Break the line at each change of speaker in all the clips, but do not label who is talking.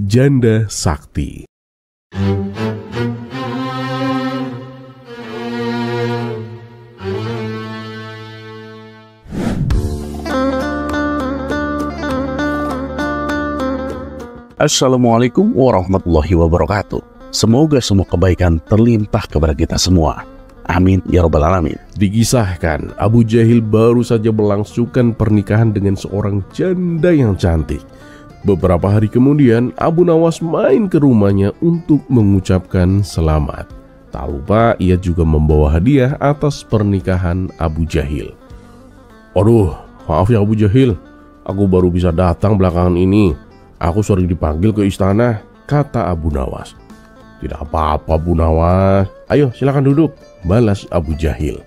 Janda Sakti.
Assalamualaikum warahmatullahi wabarakatuh. Semoga semua kebaikan terlimpah kepada kita semua. Amin ya rabbal alamin.
Dikisahkan Abu Jahil baru saja melangsungkan pernikahan dengan seorang janda yang cantik. Beberapa hari kemudian Abu Nawas main ke rumahnya untuk mengucapkan selamat. Tak lupa ia juga membawa hadiah atas pernikahan Abu Jahil. Aduh, maaf ya Abu Jahil, aku baru bisa datang belakangan ini. Aku sering dipanggil ke istana, kata Abu Nawas. Tidak apa-apa Bu Nawas, ayo silakan duduk, balas Abu Jahil.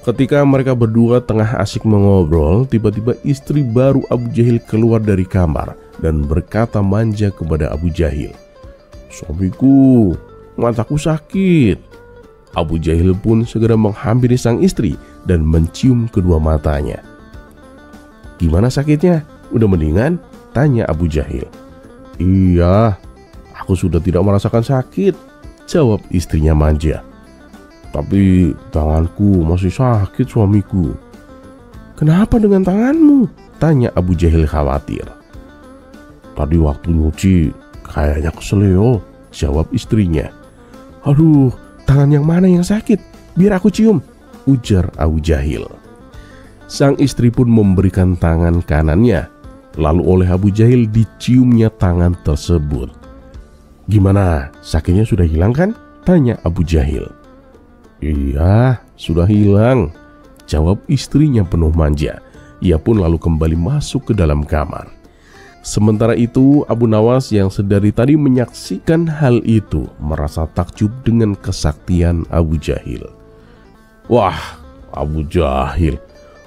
Ketika mereka berdua tengah asik mengobrol, tiba-tiba istri baru Abu Jahil keluar dari kamar dan berkata manja kepada Abu Jahil. Suamiku, mataku sakit. Abu Jahil pun segera menghampiri sang istri dan mencium kedua matanya. Gimana sakitnya? Udah mendingan? Tanya Abu Jahil. Iya, aku sudah tidak merasakan sakit, jawab istrinya manja. Tapi tanganku masih sakit suamiku. Kenapa dengan tanganmu? Tanya Abu Jahil khawatir. Tadi waktu nyuci kayaknya keseleo, jawab istrinya. Aduh, tangan yang mana yang sakit? Biar aku cium, ujar Abu Jahil. Sang istri pun memberikan tangan kanannya. Lalu oleh Abu Jahil diciumnya tangan tersebut. Gimana, sakitnya sudah hilang kan? Tanya Abu Jahil. Iya, sudah hilang, jawab istrinya penuh manja. Ia pun lalu kembali masuk ke dalam kamar. Sementara itu Abu Nawas yang sedari tadi menyaksikan hal itu merasa takjub dengan kesaktian Abu Jahil. Wah, Abu Jahil,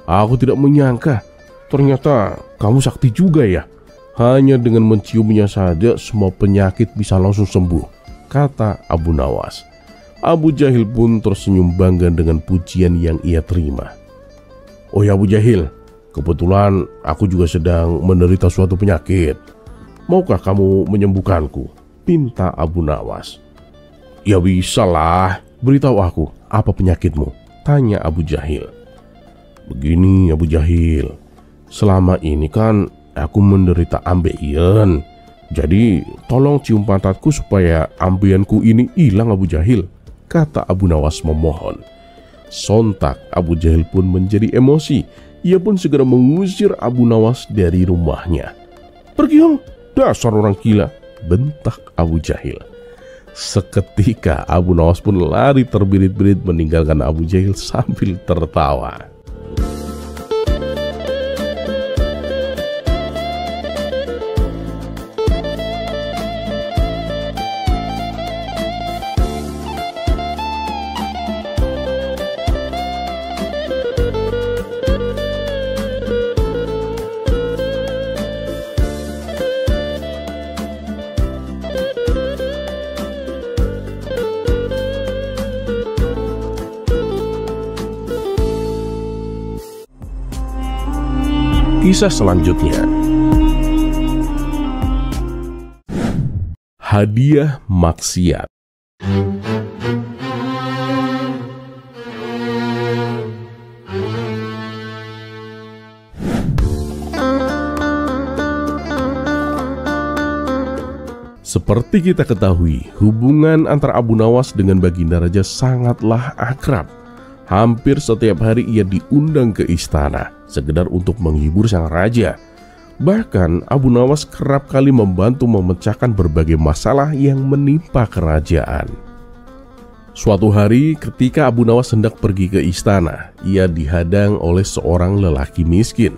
aku tidak menyangka ternyata kamu sakti juga ya. Hanya dengan menciumnya saja semua penyakit bisa langsung sembuh, kata Abu Nawas. Abu Jahil pun tersenyum bangga dengan pujian yang ia terima. Oh ya Abu Jahil, kebetulan aku juga sedang menderita suatu penyakit. Maukah kamu menyembuhkanku? Pinta Abu Nawas. Ya bisa lah, beritahu aku apa penyakitmu? Tanya Abu Jahil. Begini Abu Jahil, selama ini kan aku menderita ambeien. Jadi tolong cium pantatku supaya ambeianku ini hilang Abu Jahil, kata Abu Nawas memohon. Sontak Abu Jahil pun menjadi emosi. Ia pun segera mengusir Abu Nawas dari rumahnya. Pergi dong, dasar orang gila, bentak Abu Jahil. Seketika Abu Nawas pun lari terbirit-birit meninggalkan Abu Jahil sambil tertawa. Kisah selanjutnya, hadiah maksiat. Seperti kita ketahui, hubungan antara Abu Nawas dengan Baginda Raja sangatlah akrab. Hampir setiap hari ia diundang ke istana, sekedar untuk menghibur sang raja. Bahkan Abu Nawas kerap kali membantu memecahkan berbagai masalah yang menimpa kerajaan. Suatu hari ketika Abu Nawas hendak pergi ke istana, ia dihadang oleh seorang lelaki miskin.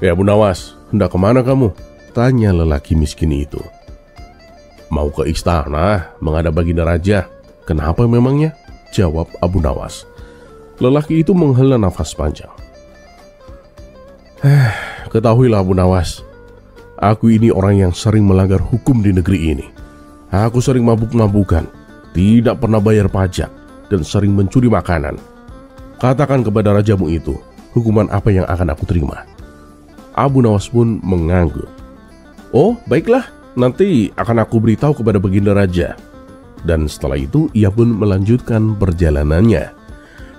Ya Abu Nawas, hendak kemana kamu? Tanya lelaki miskin itu. Mau ke istana menghadap Baginda Raja. Kenapa memangnya? Jawab Abu Nawas. Lelaki itu menghela nafas panjang. Ketahuilah Abu Nawas, aku ini orang yang sering melanggar hukum di negeri ini. Aku sering mabuk-mabukan, tidak pernah bayar pajak, dan sering mencuri makanan. Katakan kepada rajamu itu, hukuman apa yang akan aku terima? Abu Nawas pun mengangguk. Oh, baiklah, nanti akan aku beritahu kepada Baginda Raja. Dan setelah itu ia pun melanjutkan perjalanannya.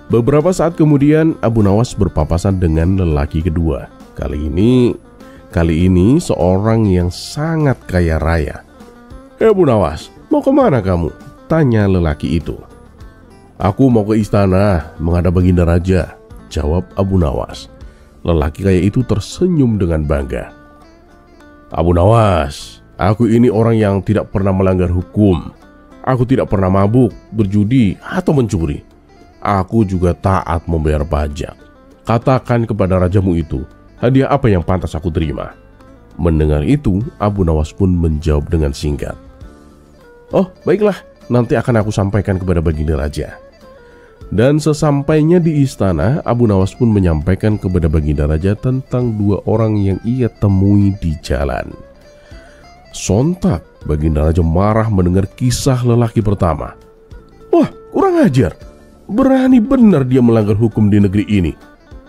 Beberapa saat kemudian Abu Nawas berpapasan dengan lelaki kedua. Kali ini seorang yang sangat kaya raya. Abu Nawas, mau kemana kamu? Tanya lelaki itu. Aku mau ke istana menghadap Baginda Raja, jawab Abu Nawas. Lelaki kaya itu tersenyum dengan bangga. Abu Nawas, aku ini orang yang tidak pernah melanggar hukum. Aku tidak pernah mabuk, berjudi, atau mencuri. Aku juga taat membayar pajak. Katakan kepada rajamu itu, hadiah apa yang pantas aku terima? Mendengar itu, Abu Nawas pun menjawab dengan singkat. Oh, baiklah, nanti akan aku sampaikan kepada Baginda Raja. Dan sesampainya di istana, Abu Nawas pun menyampaikan kepada Baginda Raja tentang dua orang yang ia temui di jalan. Sontak, Baginda Raja marah mendengar kisah lelaki pertama. Wah, kurang ajar. Berani benar dia melanggar hukum di negeri ini.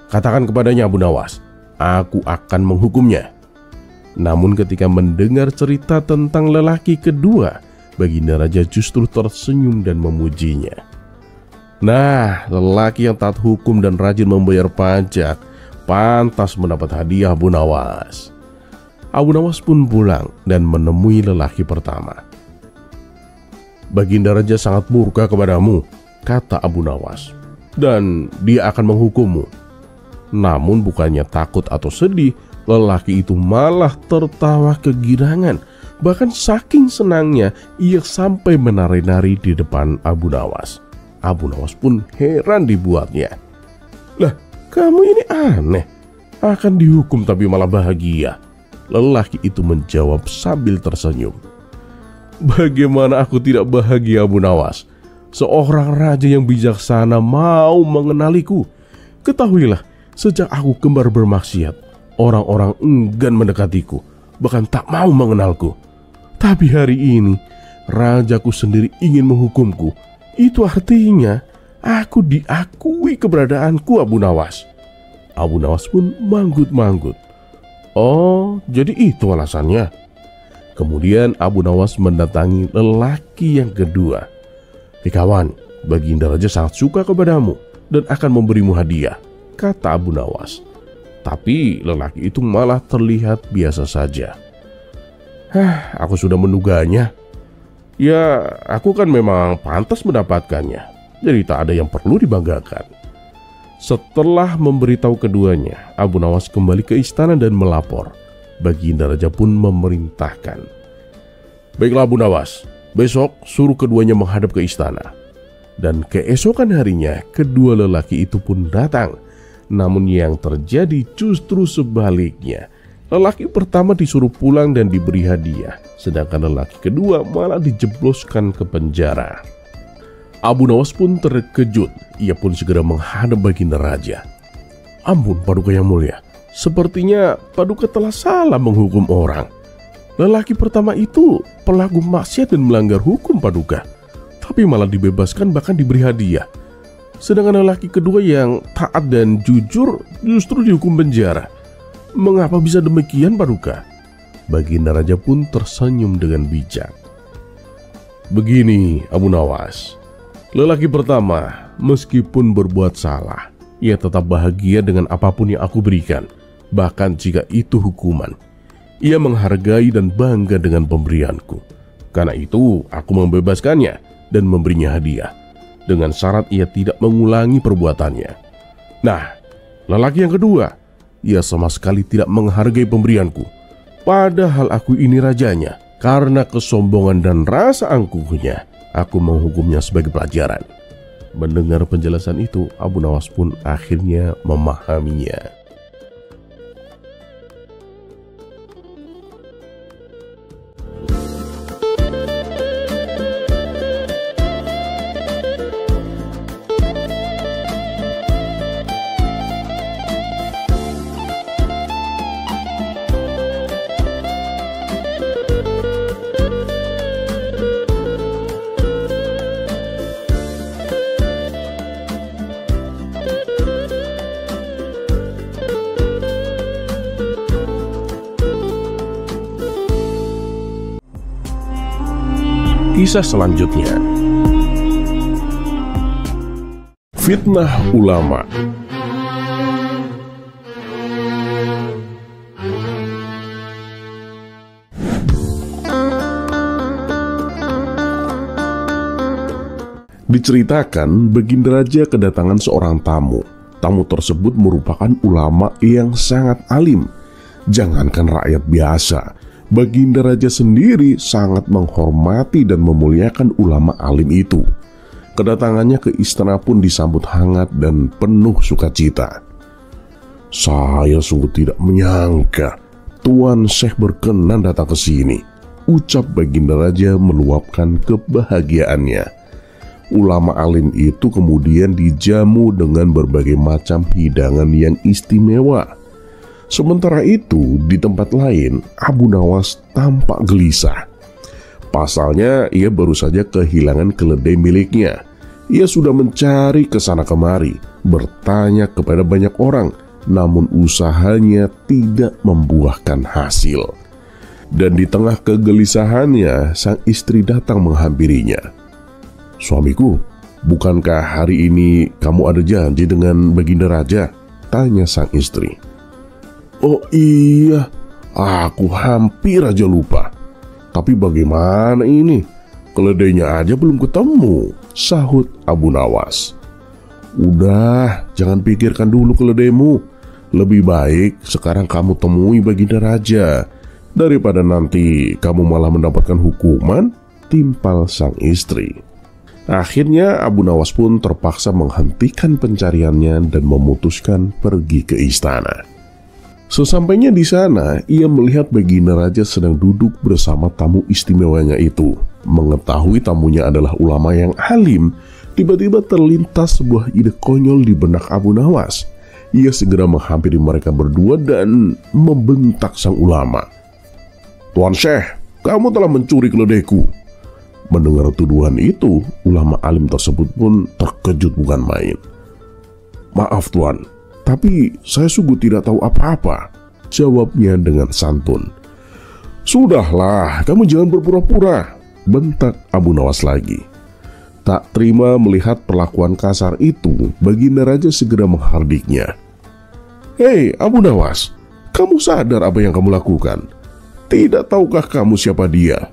Katakan kepadanya Abu Nawas, aku akan menghukumnya. Namun ketika mendengar cerita tentang lelaki kedua, Baginda Raja justru tersenyum dan memujinya. Nah, lelaki yang taat hukum dan rajin membayar pajak pantas mendapat hadiah Abu Nawas. Abu Nawas pun pulang dan menemui lelaki pertama. Baginda Raja sangat murka kepadamu, kata Abu Nawas, dan dia akan menghukummu. Namun bukannya takut atau sedih, lelaki itu malah tertawa kegirangan. Bahkan saking senangnya ia sampai menari-nari di depan Abu Nawas. Abu Nawas pun heran dibuatnya. Lah, kamu ini aneh, akan dihukum tapi malah bahagia. Lelaki itu menjawab sambil tersenyum. Bagaimana aku tidak bahagia Abu Nawas? Seorang raja yang bijaksana mau mengenaliku. Ketahuilah, sejak aku gemar bermaksiat, orang-orang enggan mendekatiku, bahkan tak mau mengenalku. Tapi hari ini, rajaku sendiri ingin menghukumku. Itu artinya, aku diakui keberadaanku Abu Nawas. Abu Nawas pun manggut-manggut. Oh, jadi itu alasannya. Kemudian Abu Nawas mendatangi lelaki yang kedua. Kawan, Baginda Raja sangat suka kepadamu dan akan memberimu hadiah, kata Abu Nawas. Tapi lelaki itu malah terlihat biasa saja. Aku sudah menduganya. Ya, aku kan memang pantas mendapatkannya. Jadi tak ada yang perlu dibanggakan. Setelah memberitahu keduanya, Abu Nawas kembali ke istana dan melapor. Baginda Raja pun memerintahkan. Baiklah Abu Nawas, besok suruh keduanya menghadap ke istana. Dan keesokan harinya, kedua lelaki itu pun datang. Namun yang terjadi justru sebaliknya. Lelaki pertama disuruh pulang dan diberi hadiah, sedangkan lelaki kedua malah dijebloskan ke penjara. Abu Nawas pun terkejut. Ia pun segera menghadap Baginda Raja. Ampun Paduka yang mulia, sepertinya Paduka telah salah menghukum orang. Lelaki pertama itu pelaku maksiat dan melanggar hukum Paduka, tapi malah dibebaskan bahkan diberi hadiah. Sedangkan lelaki kedua yang taat dan jujur justru dihukum penjara. Mengapa bisa demikian Paduka? Baginda Raja pun tersenyum dengan bijak. Begini Abu Nawas, lelaki pertama meskipun berbuat salah, ia tetap bahagia dengan apapun yang aku berikan, bahkan jika itu hukuman. Ia menghargai dan bangga dengan pemberianku. Karena itu aku membebaskannya dan memberinya hadiah, dengan syarat ia tidak mengulangi perbuatannya. Nah, lelaki yang kedua, ia sama sekali tidak menghargai pemberianku. Padahal aku ini rajanya. Karena kesombongan dan rasa angkuhnya, aku menghukumnya sebagai pelajaran. Mendengar penjelasan itu, Abu Nawas pun akhirnya memahaminya. kisah selanjutnya. Fitnah ulama. Diceritakan Baginda Raja kedatangan seorang tamu. Tamu tersebut merupakan ulama yang sangat alim. Jangankan rakyat biasa, Baginda Raja sendiri sangat menghormati dan memuliakan ulama alim itu. Kedatangannya ke istana pun disambut hangat dan penuh sukacita. "Saya sungguh tidak menyangka Tuan Syekh berkenan datang ke sini," ucap Baginda Raja meluapkan kebahagiaannya. Ulama alim itu kemudian dijamu dengan berbagai macam hidangan yang istimewa. Sementara itu, di tempat lain, Abu Nawas tampak gelisah. Pasalnya, ia baru saja kehilangan keledai miliknya. Ia sudah mencari ke sana kemari, bertanya kepada banyak orang, namun usahanya tidak membuahkan hasil. Dan di tengah kegelisahannya, sang istri datang menghampirinya. "Suamiku, bukankah hari ini kamu ada janji dengan Baginda Raja?" tanya sang istri. "Oh iya, aku hampir aja lupa. Tapi bagaimana ini? Keledainya aja belum ketemu," sahut Abu Nawas. "Udah, jangan pikirkan dulu keledaimu. Lebih baik sekarang kamu temui Baginda Raja, daripada nanti kamu malah mendapatkan hukuman," timpal sang istri. Akhirnya Abu Nawas pun terpaksa menghentikan pencariannya dan memutuskan pergi ke istana. Sesampainya di sana, ia melihat Baginda Raja sedang duduk bersama tamu istimewanya itu. Mengetahui tamunya adalah ulama yang alim, tiba-tiba terlintas sebuah ide konyol di benak Abu Nawas. Ia segera menghampiri mereka berdua dan membentak sang ulama. "Tuan Syekh, kamu telah mencuri keledaiku." Mendengar tuduhan itu, ulama alim tersebut pun terkejut bukan main. "Maaf Tuan, tapi saya sungguh tidak tahu apa-apa," jawabnya dengan santun. "Sudahlah, kamu jangan berpura-pura," bentak Abu Nawas lagi. Tak terima melihat perlakuan kasar itu, Baginda Raja segera menghardiknya. "Hei Abu Nawas, kamu sadar apa yang kamu lakukan? Tidak tahukah kamu siapa dia?"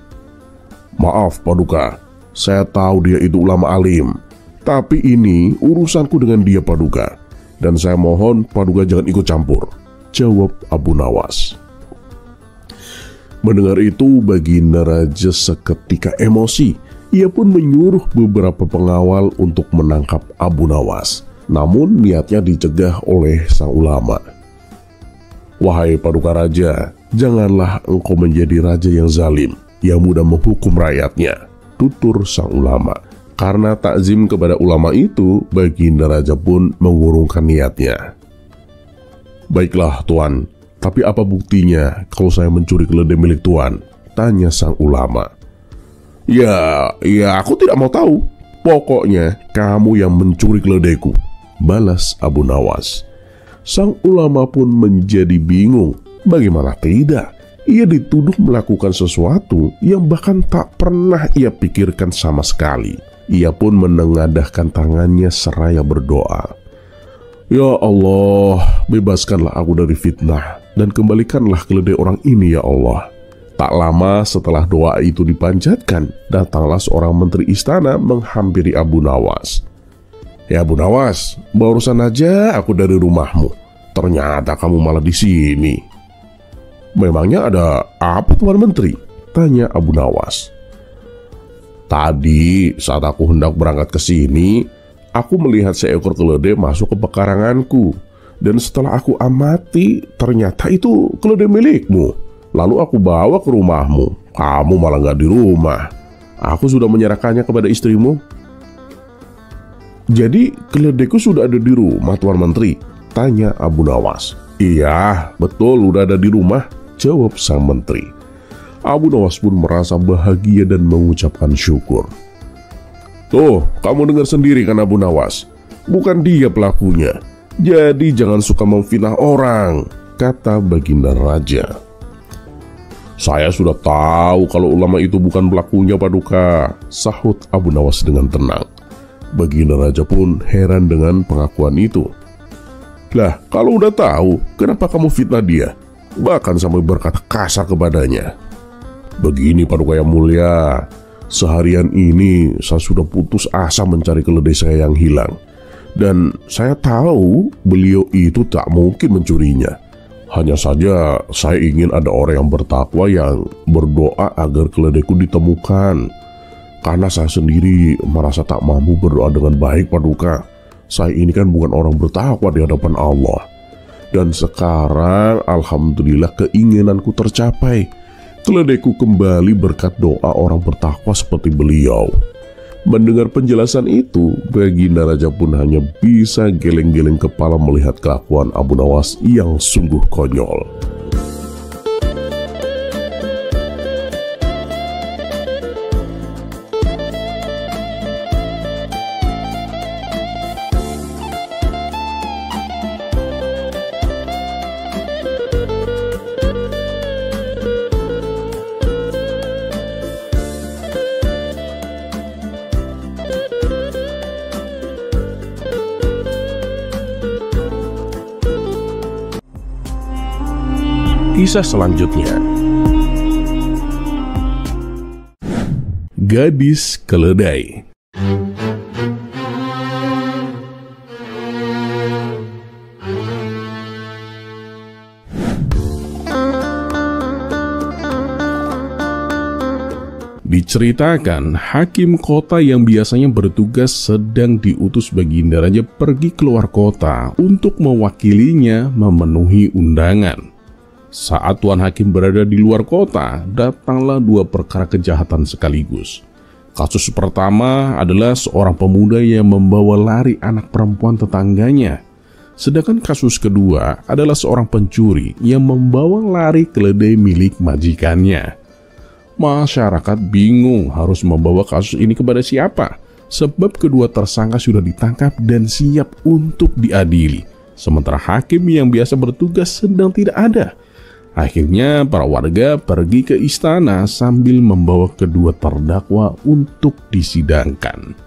"Maaf Paduka, saya tahu dia itu ulama alim. Tapi ini urusanku dengan dia Paduka. Dan saya mohon Paduka jangan ikut campur," jawab Abu Nawas. Mendengar itu, Baginda Raja seketika emosi. Ia pun menyuruh beberapa pengawal untuk menangkap Abu Nawas. Namun niatnya dicegah oleh sang ulama. "Wahai Paduka Raja, janganlah engkau menjadi raja yang zalim, yang mudah menghukum rakyatnya," tutur sang ulama. Karena takzim kepada ulama itu, Baginda Raja pun mengurungkan niatnya. "Baiklah Tuan, tapi apa buktinya kalau saya mencuri keledai milik Tuan?" tanya sang ulama. Ya aku tidak mau tahu. Pokoknya kamu yang mencuri keledaiku," balas Abu Nawas. Sang ulama pun menjadi bingung. Bagaimana tidak? Ia dituduh melakukan sesuatu yang bahkan tak pernah ia pikirkan sama sekali. Ia pun menengadahkan tangannya seraya berdoa. "Ya Allah, bebaskanlah aku dari fitnah dan kembalikanlah keledai orang ini ya Allah." Tak lama setelah doa itu dipanjatkan, datanglah seorang menteri istana menghampiri Abu Nawas. "Ya Abu Nawas, barusan aja aku dari rumahmu. Ternyata kamu malah di sini." "Memangnya ada apa Tuan Menteri?" tanya Abu Nawas. "Tadi saat aku hendak berangkat ke sini, aku melihat seekor keledai masuk ke pekaranganku. Dan setelah aku amati, ternyata itu keledai milikmu. Lalu aku bawa ke rumahmu. Kamu malah gak di rumah. Aku sudah menyerahkannya kepada istrimu." "Jadi keledaiku sudah ada di rumah Tuan Menteri?" tanya Abu Nawas. "Iya, betul udah ada di rumah," jawab sang menteri. Abu Nawas pun merasa bahagia dan mengucapkan syukur. "Tuh, kamu dengar sendiri kan Abu Nawas? Bukan dia pelakunya. Jadi jangan suka memfitnah orang," kata Baginda Raja. Saya sudah tahu kalau ulama itu bukan pelakunya, Paduka, sahut Abu Nawas dengan tenang. Baginda Raja pun heran dengan pengakuan itu. Lah, kalau udah tahu, kenapa kamu fitnah dia? Bahkan sampai berkata kasar kepadanya. Begini, Paduka yang mulia, seharian ini saya sudah putus asa mencari keledai saya yang hilang. Dan saya tahu beliau itu tak mungkin mencurinya. Hanya saja saya ingin ada orang yang bertakwa yang berdoa agar keledaiku ditemukan. Karena saya sendiri merasa tak mampu berdoa dengan baik, Paduka. Saya ini kan bukan orang bertakwa di hadapan Allah. Dan sekarang alhamdulillah keinginanku tercapai. Keledaiku kembali berkat doa orang bertakwa seperti beliau. Mendengar penjelasan itu, Baginda Raja pun hanya bisa geleng-geleng kepala melihat kelakuan Abu Nawas yang sungguh konyol. Kisah selanjutnya, Gadis Keledai. Diceritakan, hakim kota yang biasanya bertugas sedang diutus Baginda Raja pergi keluar kota untuk mewakilinya memenuhi undangan. Saat Tuan Hakim berada di luar kota, datanglah dua perkara kejahatan sekaligus. Kasus pertama adalah seorang pemuda yang membawa lari anak perempuan tetangganya. Sedangkan kasus kedua adalah seorang pencuri yang membawa lari keledai milik majikannya. Masyarakat bingung harus membawa kasus ini kepada siapa, sebab kedua tersangka sudah ditangkap dan siap untuk diadili. Sementara hakim yang biasa bertugas sedang tidak ada. Akhirnya para warga pergi ke istana sambil membawa kedua terdakwa untuk disidangkan.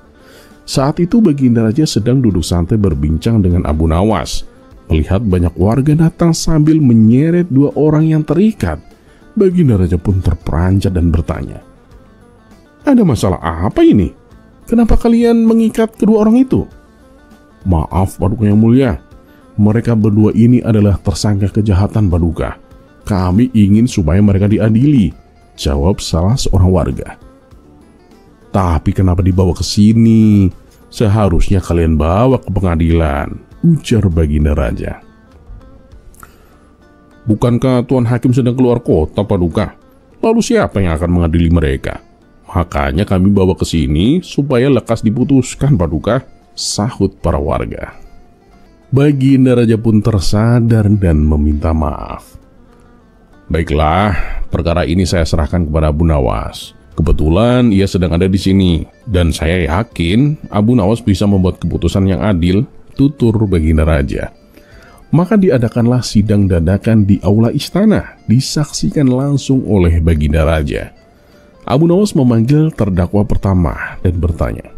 Saat itu Baginda Raja sedang duduk santai berbincang dengan Abu Nawas. Melihat banyak warga datang sambil menyeret dua orang yang terikat, Baginda Raja pun terperanjat dan bertanya, "Ada masalah apa ini? Kenapa kalian mengikat kedua orang itu?" "Maaf, Paduka yang mulia, mereka berdua ini adalah tersangka kejahatan, Paduka. Kami ingin supaya mereka diadili," jawab salah seorang warga. "Tapi kenapa dibawa ke sini? Seharusnya kalian bawa ke pengadilan," ujar Baginda Raja. "Bukankah Tuan Hakim sedang keluar kota, Paduka? Lalu siapa yang akan mengadili mereka? Makanya kami bawa ke sini supaya lekas diputuskan, Paduka," sahut para warga. Baginda Raja pun tersadar dan meminta maaf. "Baiklah, perkara ini saya serahkan kepada Abu Nawas. Kebetulan ia sedang ada di sini, dan saya yakin Abu Nawas bisa membuat keputusan yang adil," tutur Baginda Raja. Maka diadakanlah sidang dadakan di aula istana, disaksikan langsung oleh Baginda Raja. Abu Nawas memanggil terdakwa pertama dan bertanya,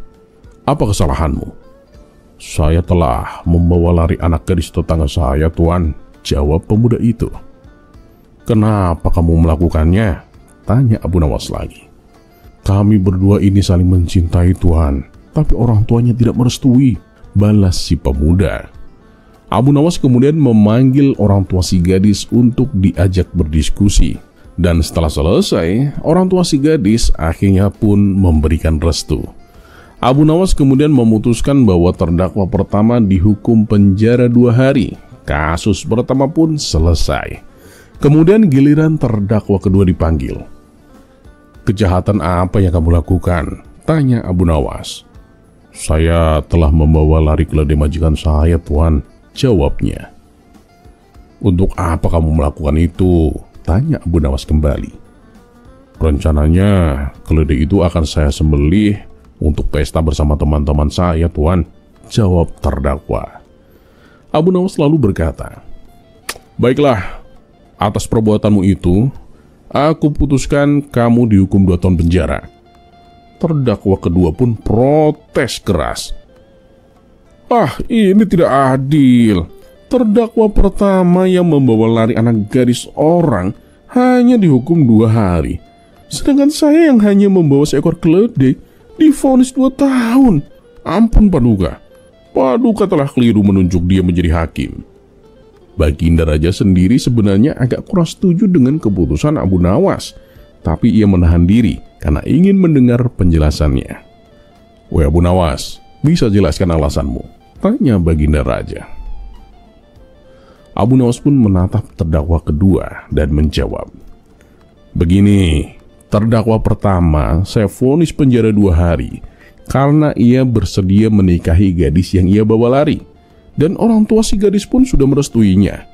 "Apa kesalahanmu?" "Saya telah membawa lari anak gadis tetangga saya, Tuan," jawab pemuda itu. "Kenapa kamu melakukannya?" tanya Abu Nawas lagi. "Kami berdua ini saling mencintai, Tuan, tapi orang tuanya tidak merestui," balas si pemuda. Abu Nawas kemudian memanggil orang tua si gadis untuk diajak berdiskusi. Dan setelah selesai, orang tua si gadis akhirnya pun memberikan restu. Abu Nawas kemudian memutuskan bahwa terdakwa pertama dihukum penjara 2 hari. Kasus pertama pun selesai. Kemudian giliran terdakwa kedua dipanggil. "Kejahatan apa yang kamu lakukan?" tanya Abu Nawas. "Saya telah membawa lari keledai majikan saya, Tuan," jawabnya. "Untuk apa kamu melakukan itu?" tanya Abu Nawas kembali. "Rencananya keledai itu akan saya sembelih untuk pesta bersama teman-teman saya, Tuan," jawab terdakwa. Abu Nawas lalu berkata, "Baiklah, atas perbuatanmu itu, Aku putuskan kamu dihukum 2 tahun penjara." Terdakwa kedua pun protes keras. "Ah, ini tidak adil. Terdakwa pertama yang membawa lari anak gadis orang hanya dihukum 2 hari. Sedangkan saya yang hanya membawa seekor keledai divonis 2 tahun. Ampun Paduka. Paduka telah keliru menunjuk dia menjadi hakim." Baginda Raja sendiri sebenarnya agak kurang setuju dengan keputusan Abu Nawas, tapi ia menahan diri karena ingin mendengar penjelasannya. "Woi Abu Nawas, bisa jelaskan alasanmu?" tanya Baginda Raja. Abu Nawas pun menatap terdakwa kedua dan menjawab, "Begini, terdakwa pertama saya vonis penjara 2 hari karena ia bersedia menikahi gadis yang ia bawa lari. Dan orang tua si gadis pun sudah merestuinya.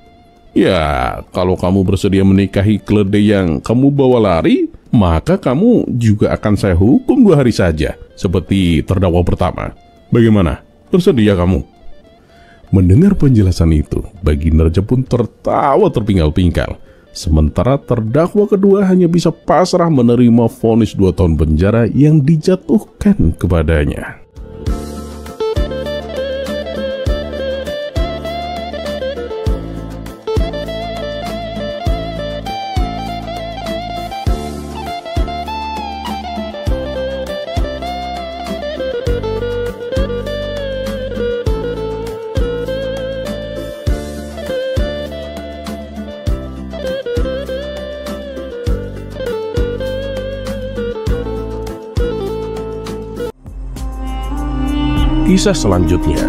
Ya, kalau kamu bersedia menikahi keledai yang kamu bawa lari, maka kamu juga akan saya hukum 2 hari saja, seperti terdakwa pertama. Bagaimana? Bersedia kamu?" Mendengar penjelasan itu, Baginda Raja pun tertawa terpinggal-pinggal. Sementara terdakwa kedua hanya bisa pasrah menerima vonis 2 tahun penjara yang dijatuhkan kepadanya. Kisah selanjutnya.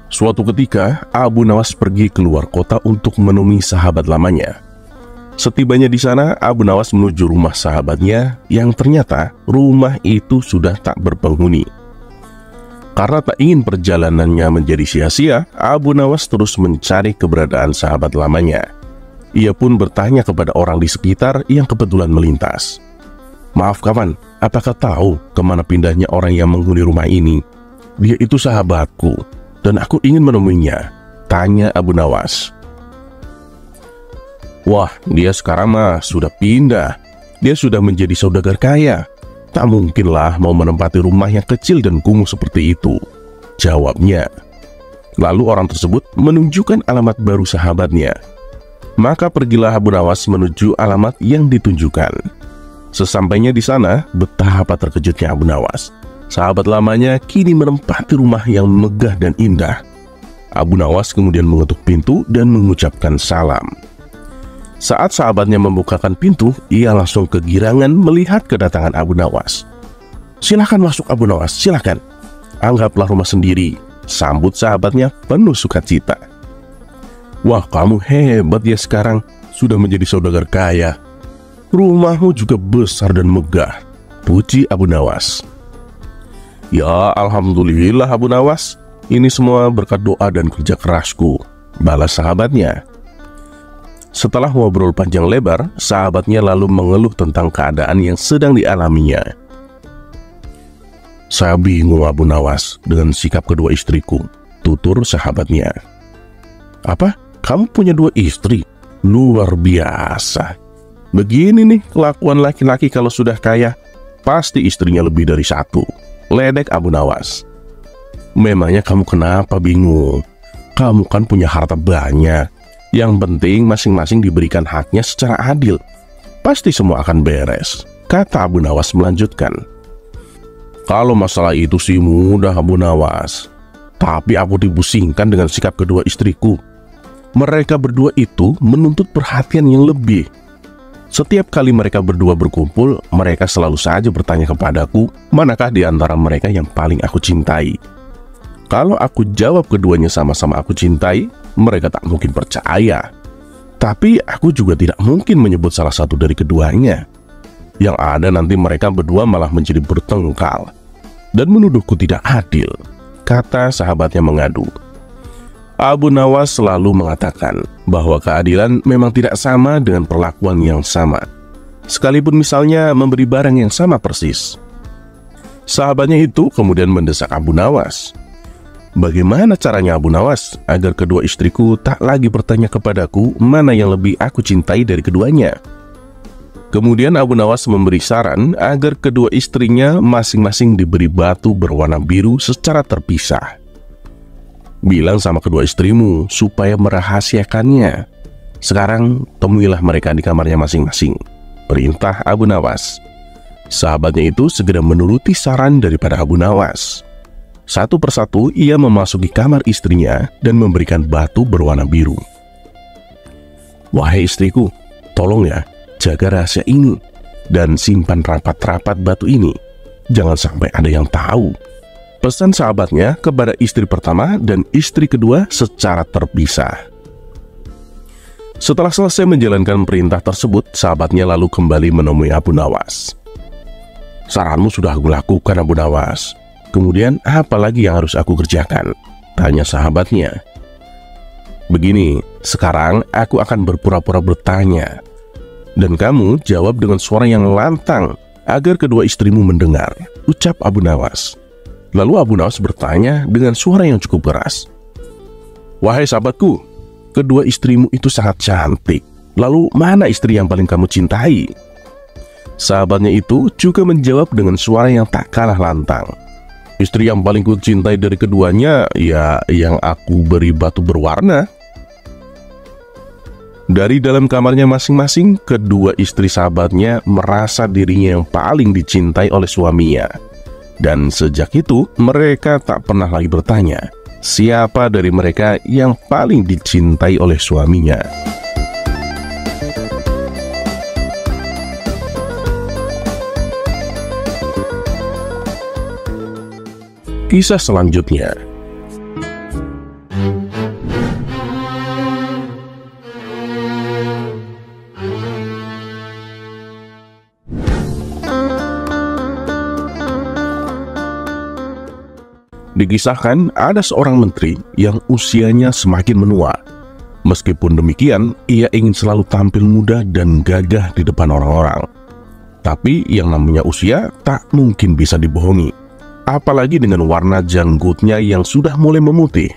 Suatu ketika, Abu Nawas pergi keluar kota untuk menemui sahabat lamanya. Setibanya di sana, Abu Nawas menuju rumah sahabatnya yang ternyata rumah itu sudah tak berpenghuni. Karena tak ingin perjalanannya menjadi sia-sia, Abu Nawas terus mencari keberadaan sahabat lamanya. Ia pun bertanya kepada orang di sekitar yang kebetulan melintas. "Maaf kawan, apakah tahu kemana pindahnya orang yang menghuni rumah ini? Dia itu sahabatku, dan aku ingin menemuinya," tanya Abu Nawas. "Wah, dia sekarang mah sudah pindah. Dia sudah menjadi saudagar kaya. Tak mungkinlah mau menempati rumah yang kecil dan kumuh seperti itu," jawabnya. Lalu orang tersebut menunjukkan alamat baru sahabatnya. Maka pergilah Abu Nawas menuju alamat yang ditunjukkan. Sesampainya di sana, betapa terkejutnya Abu Nawas. Sahabat lamanya kini menempati rumah yang megah dan indah. Abu Nawas kemudian mengetuk pintu dan mengucapkan salam. Saat sahabatnya membukakan pintu, ia langsung kegirangan melihat kedatangan Abu Nawas. "Silakan masuk Abu Nawas, silakan. Anggaplah rumah sendiri," sambut sahabatnya penuh sukacita. "Wah, kamu hebat ya sekarang, sudah menjadi saudagar kaya. Rumahmu juga besar dan megah," puji Abu Nawas. "Ya, alhamdulillah Abu Nawas, ini semua berkat doa dan kerja kerasku," balas sahabatnya. Setelah ngobrol panjang lebar, sahabatnya lalu mengeluh tentang keadaan yang sedang dialaminya. "Saya bingung Abu Nawas dengan sikap kedua istriku," tutur sahabatnya. "Apa? Kamu punya 2 istri? Luar biasa. Begini nih kelakuan laki-laki kalau sudah kaya. Pasti istrinya lebih dari 1, ledek Abu Nawas. "Memangnya kamu kenapa bingung? Kamu kan punya harta banyak. Yang penting masing-masing diberikan haknya secara adil. Pasti semua akan beres," kata Abu Nawas melanjutkan. "Kalau masalah itu sih mudah Abu Nawas. Tapi aku dipusingkan dengan sikap kedua istriku. Mereka berdua itu menuntut perhatian yang lebih. Setiap kali mereka berdua berkumpul, mereka selalu saja bertanya kepadaku, manakah di antara mereka yang paling aku cintai. Kalau aku jawab keduanya sama-sama aku cintai, mereka tak mungkin percaya. Tapi aku juga tidak mungkin menyebut salah satu dari keduanya. Yang ada nanti mereka berdua malah menjadi bertengkar dan menuduhku tidak adil," kata sahabatnya mengadu. Abu Nawas selalu mengatakan bahwa keadilan memang tidak sama dengan perlakuan yang sama. sekalipun misalnya memberi barang yang sama persis. Sahabatnya itu kemudian mendesak Abu Nawas. Bagaimana caranya Abu Nawas agar kedua istriku tak lagi bertanya kepadaku mana yang lebih aku cintai dari keduanya? Kemudian Abu Nawas memberi saran agar kedua istrinya masing-masing diberi batu berwarna biru secara terpisah. Bilang sama kedua istrimu supaya merahasiakannya. Sekarang temuilah mereka di kamarnya masing-masing, perintah Abu Nawas. Sahabatnya itu segera menuruti saran daripada Abu Nawas. Satu persatu ia memasuki kamar istrinya dan memberikan batu berwarna biru. Wahai istriku, tolong ya, jaga rahasia ini dan simpan rapat-rapat batu ini. Jangan sampai ada yang tahu. Pesan sahabatnya kepada istri pertama dan istri kedua secara terpisah. Setelah selesai menjalankan perintah tersebut, sahabatnya lalu kembali menemui Abu Nawas. Saranmu sudah aku lakukan, Abu Nawas. Kemudian apa lagi yang harus aku kerjakan? Tanya sahabatnya. Begini, sekarang aku akan berpura-pura bertanya. Dan kamu jawab dengan suara yang lantang agar kedua istrimu mendengar, ucap Abu Nawas. Lalu Abu Nawas bertanya dengan suara yang cukup keras. Wahai sahabatku, kedua istrimu itu sangat cantik. Lalu mana istri yang paling kamu cintai? Sahabatnya itu juga menjawab dengan suara yang tak kalah lantang. Istri yang paling ku cintai dari keduanya, ya yang aku beri batu berwarna. Dari dalam kamarnya masing-masing, kedua istri sahabatnya merasa dirinya yang paling dicintai oleh suaminya. Dan sejak itu, mereka tak pernah lagi bertanya, siapa dari mereka yang paling dicintai oleh suaminya. Kisah selanjutnya. Dikisahkan ada seorang menteri yang usianya semakin menua. Meskipun demikian, ia ingin selalu tampil muda dan gagah di depan orang-orang. Tapi yang namanya usia tak mungkin bisa dibohongi. Apalagi dengan warna janggutnya yang sudah mulai memutih.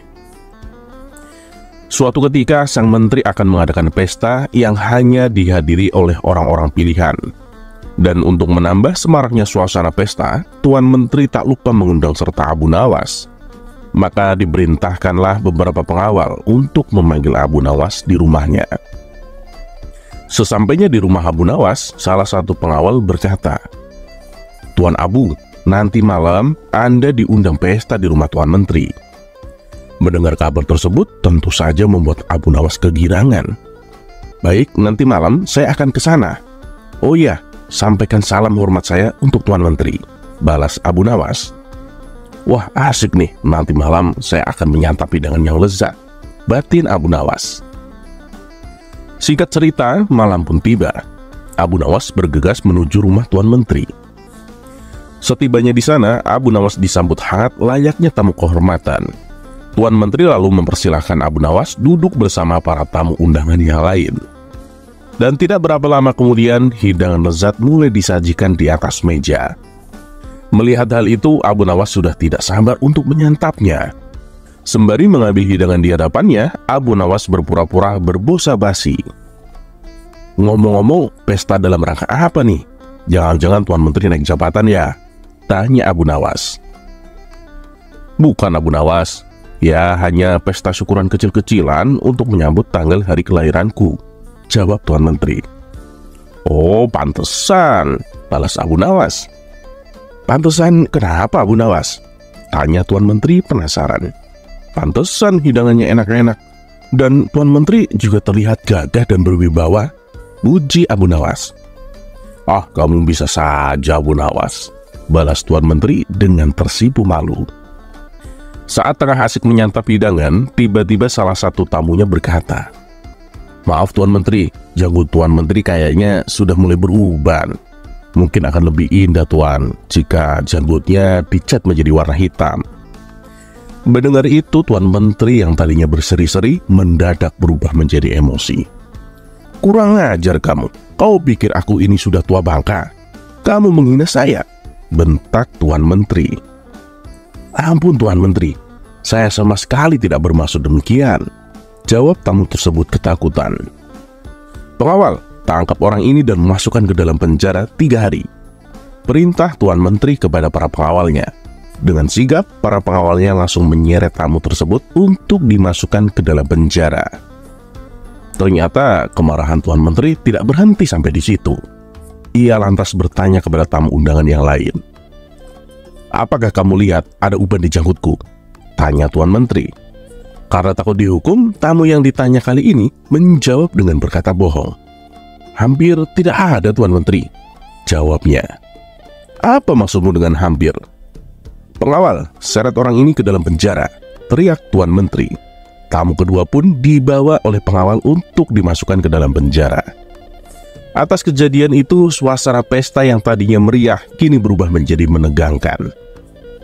Suatu ketika sang menteri akan mengadakan pesta yang hanya dihadiri oleh orang-orang pilihan. Dan untuk menambah semaraknya suasana pesta, Tuan Menteri tak lupa mengundang serta Abu Nawas. Maka diperintahkanlah beberapa pengawal untuk memanggil Abu Nawas di rumahnya. Sesampainya di rumah Abu Nawas, salah satu pengawal berkata, Tuan Abu, nanti malam Anda diundang pesta di rumah Tuan Menteri. Mendengar kabar tersebut tentu saja membuat Abu Nawas kegirangan. Baik, nanti malam saya akan ke sana. Oh iya, sampaikan salam hormat saya untuk Tuan Menteri, balas Abu Nawas. Wah, asik nih, nanti malam saya akan menyantap hidangan yang lezat, batin Abu Nawas. Singkat cerita, malam pun tiba. Abu Nawas bergegas menuju rumah Tuan Menteri. Setibanya di sana, Abu Nawas disambut hangat layaknya tamu kehormatan. Tuan Menteri lalu mempersilahkan Abu Nawas duduk bersama para tamu undangan yang lain. Dan tidak berapa lama kemudian, hidangan lezat mulai disajikan di atas meja. Melihat hal itu, Abu Nawas sudah tidak sabar untuk menyantapnya. Sembari mengambil hidangan di hadapannya, Abu Nawas berpura-pura berbosa basi. Ngomong-ngomong, pesta dalam rangka apa nih? Jangan-jangan Tuan Menteri naik jabatan ya? Tanya Abu Nawas. Bukan Abu Nawas, ya hanya pesta syukuran kecil-kecilan untuk menyambut tanggal hari kelahiranku, jawab Tuan Menteri. Oh, pantesan, balas Abu Nawas. Pantesan kenapa Abu Nawas? Tanya Tuan Menteri penasaran. Pantesan hidangannya enak-enak, dan Tuan Menteri juga terlihat gagah dan berwibawa, puji Abu Nawas. Ah, kamu bisa saja Abu Nawas, balas Tuan Menteri dengan tersipu malu. Saat tengah asik menyantap hidangan, tiba-tiba salah satu tamunya berkata, Maaf Tuan Menteri, janggut Tuan Menteri kayaknya sudah mulai beruban. Mungkin akan lebih indah Tuan jika janggutnya dicat menjadi warna hitam. Mendengar itu, Tuan Menteri yang tadinya berseri-seri mendadak berubah menjadi emosi. Kurang ajar kamu. Kau pikir aku ini sudah tua bangka? Kamu menghina saya, bentak Tuan Menteri. Ampun Tuan Menteri, saya sama sekali tidak bermaksud demikian, jawab tamu tersebut ketakutan. Pengawal, tangkap orang ini dan masukkan ke dalam penjara 3 hari. Perintah Tuan Menteri kepada para pengawalnya. Dengan sigap, para pengawalnya langsung menyeret tamu tersebut untuk dimasukkan ke dalam penjara. Ternyata kemarahan Tuan Menteri tidak berhenti sampai di situ. Ia lantas bertanya kepada tamu undangan yang lain. Apakah kamu lihat ada uban di janggutku? Tanya Tuan Menteri. Karena takut dihukum, tamu yang ditanya kali ini menjawab dengan berkata bohong. Hampir tidak ada Tuan Menteri, jawabnya. Apa maksudmu dengan hampir? Pengawal, seret orang ini ke dalam penjara, teriak Tuan Menteri. Tamu kedua pun dibawa oleh pengawal untuk dimasukkan ke dalam penjara. Atas kejadian itu, suasana pesta yang tadinya meriah kini berubah menjadi menegangkan.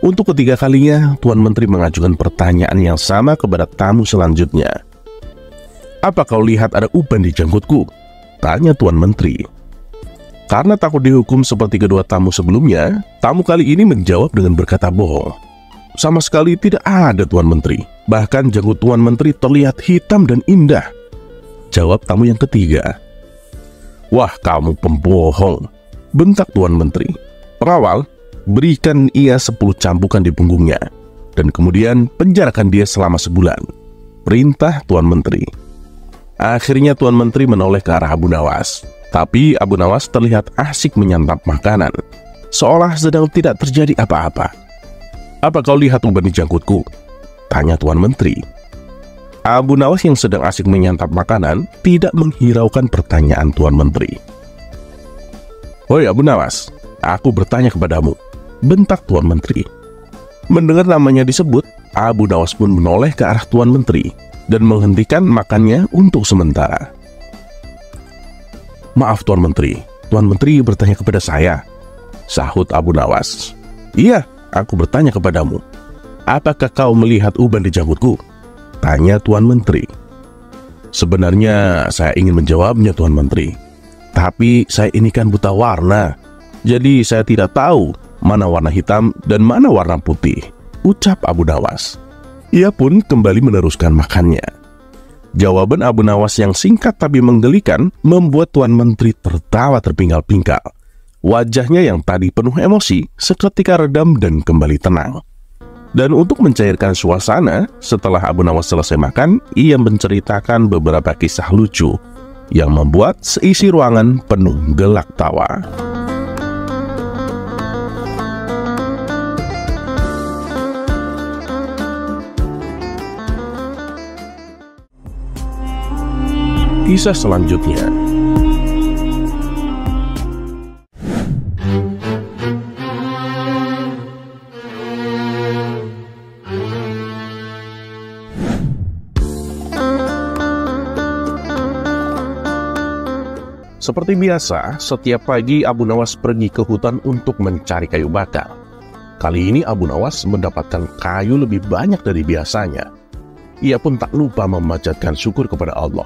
Untuk ketiga kalinya, Tuan Menteri mengajukan pertanyaan yang sama kepada tamu selanjutnya. Apa kau lihat ada uban di janggutku? Tanya Tuan Menteri. Karena takut dihukum seperti kedua tamu sebelumnya, tamu kali ini menjawab dengan berkata bohong. Sama sekali tidak ada Tuan Menteri. Bahkan janggut Tuan Menteri terlihat hitam dan indah, jawab tamu yang ketiga. Wah, kamu pembohong, bentak Tuan Menteri. Pengawal, berikan ia 10 cambukan di punggungnya, dan kemudian penjarakan dia selama sebulan, perintah Tuan Menteri. Akhirnya Tuan Menteri menoleh ke arah Abu Nawas. Tapi Abu Nawas terlihat asik menyantap makanan, seolah sedang tidak terjadi apa-apa. Apa kau lihat uban di janggutku? Tanya Tuan Menteri. Abu Nawas yang sedang asik menyantap makanan tidak menghiraukan pertanyaan Tuan Menteri. Hoi Abu Nawas, aku bertanya kepadamu, bentak Tuan Menteri. Mendengar namanya disebut, Abu Nawas pun menoleh ke arah Tuan Menteri dan menghentikan makannya untuk sementara. Maaf Tuan Menteri bertanya kepada saya, sahut Abu Nawas. Iya, aku bertanya kepadamu. Apakah kau melihat uban di janggutku? Tanya Tuan Menteri. Sebenarnya saya ingin menjawabnya Tuan Menteri, tapi saya ini kan buta warna, jadi saya tidak tahu mana warna hitam dan mana warna putih, ucap Abu Nawas. Ia pun kembali meneruskan makannya. Jawaban Abu Nawas yang singkat tapi menggelikan membuat Tuan Menteri tertawa terpinggal-pinggal. Wajahnya yang tadi penuh emosi seketika redam dan kembali tenang. Dan untuk mencairkan suasana, setelah Abu Nawas selesai makan, ia menceritakan beberapa kisah lucu yang membuat seisi ruangan penuh gelak tawa. Kisah selanjutnya. Seperti biasa, setiap pagi Abu Nawas pergi ke hutan untuk mencari kayu bakar. Kali ini Abu Nawas mendapatkan kayu lebih banyak dari biasanya. Ia pun tak lupa memanjatkan syukur kepada Allah.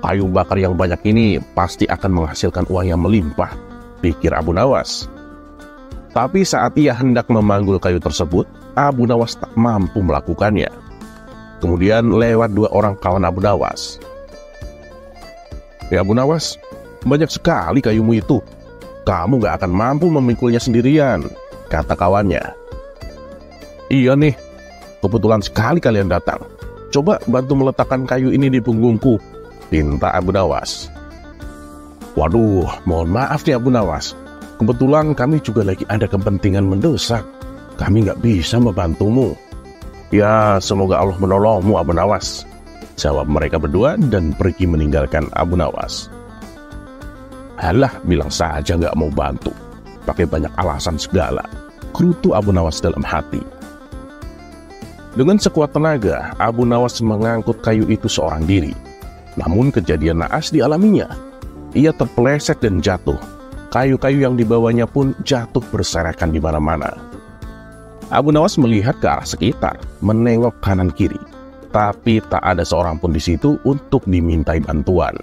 Kayu bakar yang banyak ini pasti akan menghasilkan uang yang melimpah, pikir Abu Nawas. Tapi saat ia hendak memanggul kayu tersebut, Abu Nawas tak mampu melakukannya. Kemudian lewat 2 orang kawan Abu Nawas. Ya Abu Nawas, banyak sekali kayumu itu. Kamu gak akan mampu memikulnya sendirian, kata kawannya. Iya nih, kebetulan sekali kalian datang. Coba bantu meletakkan kayu ini di punggungku, pinta Abu Nawas. Waduh, mohon maaf nih Abu Nawas. Kebetulan kami juga lagi ada kepentingan mendesak. Kami nggak bisa membantumu. Ya, semoga Allah menolongmu Abu Nawas, jawab mereka berdua dan pergi meninggalkan Abu Nawas. Alah, bilang saja nggak mau bantu. Pakai banyak alasan segala, gerutu Abu Nawas dalam hati. Dengan sekuat tenaga, Abu Nawas mengangkut kayu itu seorang diri. Namun kejadian naas dialaminya. Ia terpeleset dan jatuh. Kayu-kayu yang dibawanya pun jatuh berserakan di mana-mana. Abu Nawas melihat ke arah sekitar, menengok kanan kiri.
tapi tak ada seorang pun di situ untuk dimintai bantuan.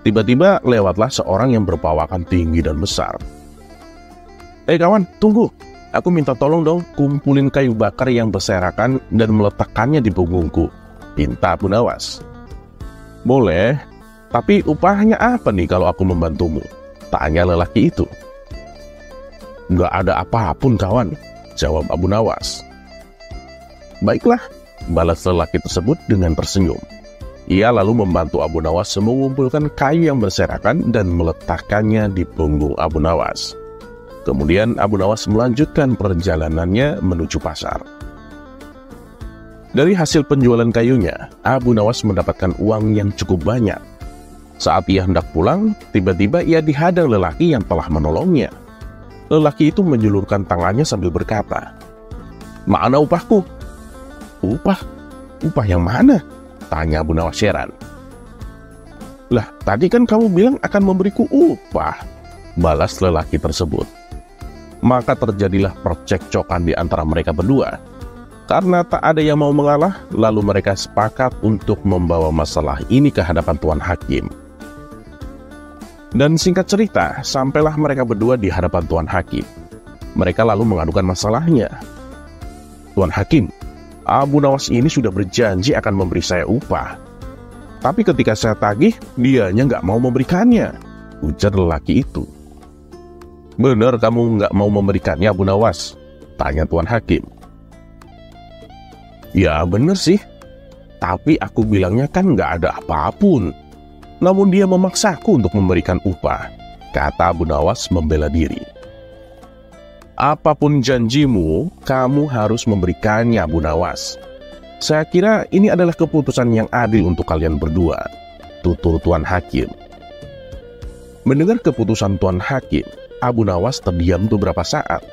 Tiba-tiba lewatlah seorang yang berperawakan tinggi dan besar. Kawan, tunggu. Aku minta tolong dong, kumpulin kayu bakar yang berserakan dan meletakkannya di punggungku, pinta Abu Nawas. Boleh, tapi upahnya apa nih kalau aku membantumu? Tanya lelaki itu. Nggak ada apapun kawan, jawab Abu Nawas. Baiklah, balas lelaki tersebut dengan tersenyum. Ia lalu membantu Abu Nawas mengumpulkan kayu yang berserakan dan meletakkannya di punggung Abu Nawas. Kemudian Abu Nawas melanjutkan perjalanannya menuju pasar. Dari hasil penjualan kayunya, Abu Nawas mendapatkan uang yang cukup banyak. Saat ia hendak pulang, tiba-tiba ia dihadang lelaki yang telah menolongnya. Lelaki itu menjulurkan tangannya sambil berkata, "Mana upahku?" "Upah? Upah yang mana?" tanya Abu Nawas heran. "Lah, tadi kan kamu bilang akan memberiku upah," balas lelaki tersebut. Maka terjadilah percekcokan di antara mereka berdua. Karena tak ada yang mau mengalah, lalu mereka sepakat untuk membawa masalah ini ke hadapan Tuan Hakim. Dan singkat cerita, sampailah mereka berdua di hadapan Tuan Hakim. Mereka lalu mengadukan masalahnya. "Tuan Hakim, Abu Nawas ini sudah berjanji akan memberi saya upah. Tapi ketika saya tagih, dianya nggak mau memberikannya," ujar lelaki itu. "Benar kamu nggak mau memberikannya, Abu Nawas?" tanya Tuan Hakim. "Ya benar sih, tapi aku bilangnya kan nggak ada apapun. Namun dia memaksaku untuk memberikan upah," kata Abu Nawas membela diri. "Apapun janjimu, kamu harus memberikannya, Abu Nawas. Saya kira ini adalah keputusan yang adil untuk kalian berdua," tutur Tuan Hakim. Mendengar keputusan Tuan Hakim, Abu Nawas terdiam beberapa saat.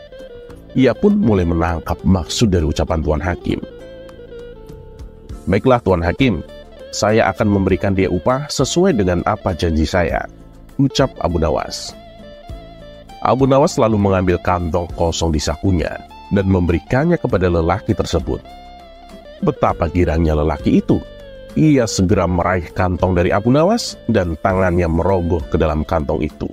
Ia pun mulai menangkap maksud dari ucapan Tuan Hakim. "Baiklah Tuan Hakim, saya akan memberikan dia upah sesuai dengan apa janji saya," ucap Abu Nawas. Abu Nawas lalu mengambil kantong kosong di sakunya dan memberikannya kepada lelaki tersebut. Betapa girangnya lelaki itu. Ia segera meraih kantong dari Abu Nawas dan tangannya merogoh ke dalam kantong itu.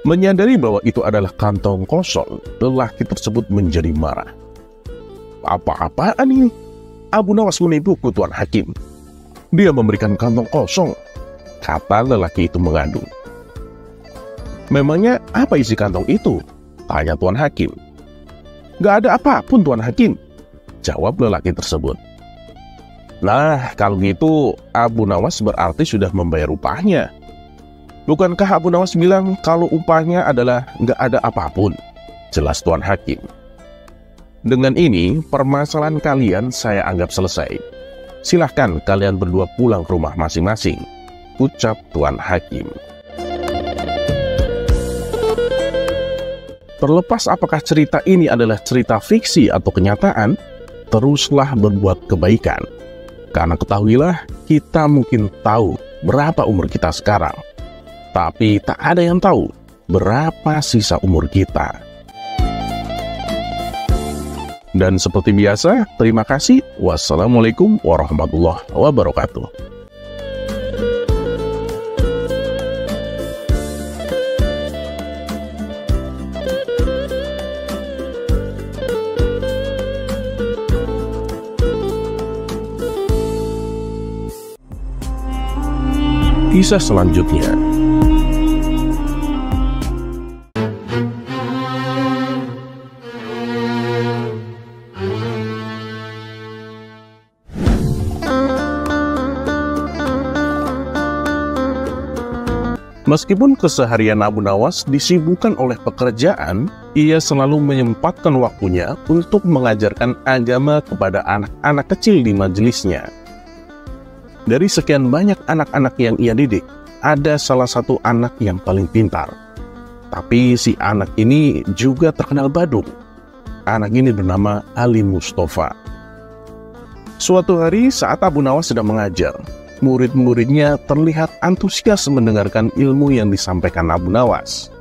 Menyadari bahwa itu adalah kantong kosong, lelaki tersebut menjadi marah. "Apa-apaan ini? Abu Nawas menipuku, Tuan Hakim. Dia memberikan kantong kosong," kata lelaki itu mengadu. "Memangnya apa isi kantong itu?" tanya Tuan Hakim. "Gak ada apapun, Tuan Hakim," jawab lelaki tersebut. "Nah, kalau gitu Abu Nawas berarti sudah membayar upahnya. Bukankah Abu Nawas bilang kalau upahnya adalah nggak ada apapun?" jelas Tuan Hakim. "Dengan ini, permasalahan kalian saya anggap selesai. Silahkan kalian berdua pulang ke rumah masing-masing," ucap Tuan Hakim. Terlepas apakah cerita ini adalah cerita fiksi atau kenyataan, teruslah berbuat kebaikan. Karena ketahuilah, kita mungkin tahu berapa umur kita sekarang, tapi tak ada yang tahu berapa sisa umur kita. Dan seperti biasa, terima kasih. Wassalamualaikum warahmatullahi wabarakatuh. Kisah selanjutnya. Meskipun keseharian Abu Nawas disibukkan oleh pekerjaan, ia selalu menyempatkan waktunya untuk mengajarkan agama kepada anak-anak kecil di majelisnya. Dari sekian banyak anak-anak yang ia didik, ada salah satu anak yang paling pintar. Tapi si anak ini juga terkenal badung. Anak ini bernama Ali Mustafa. Suatu hari saat Abu Nawas sedang mengajar, murid-muridnya terlihat antusias mendengarkan ilmu yang disampaikan Abu Nawas.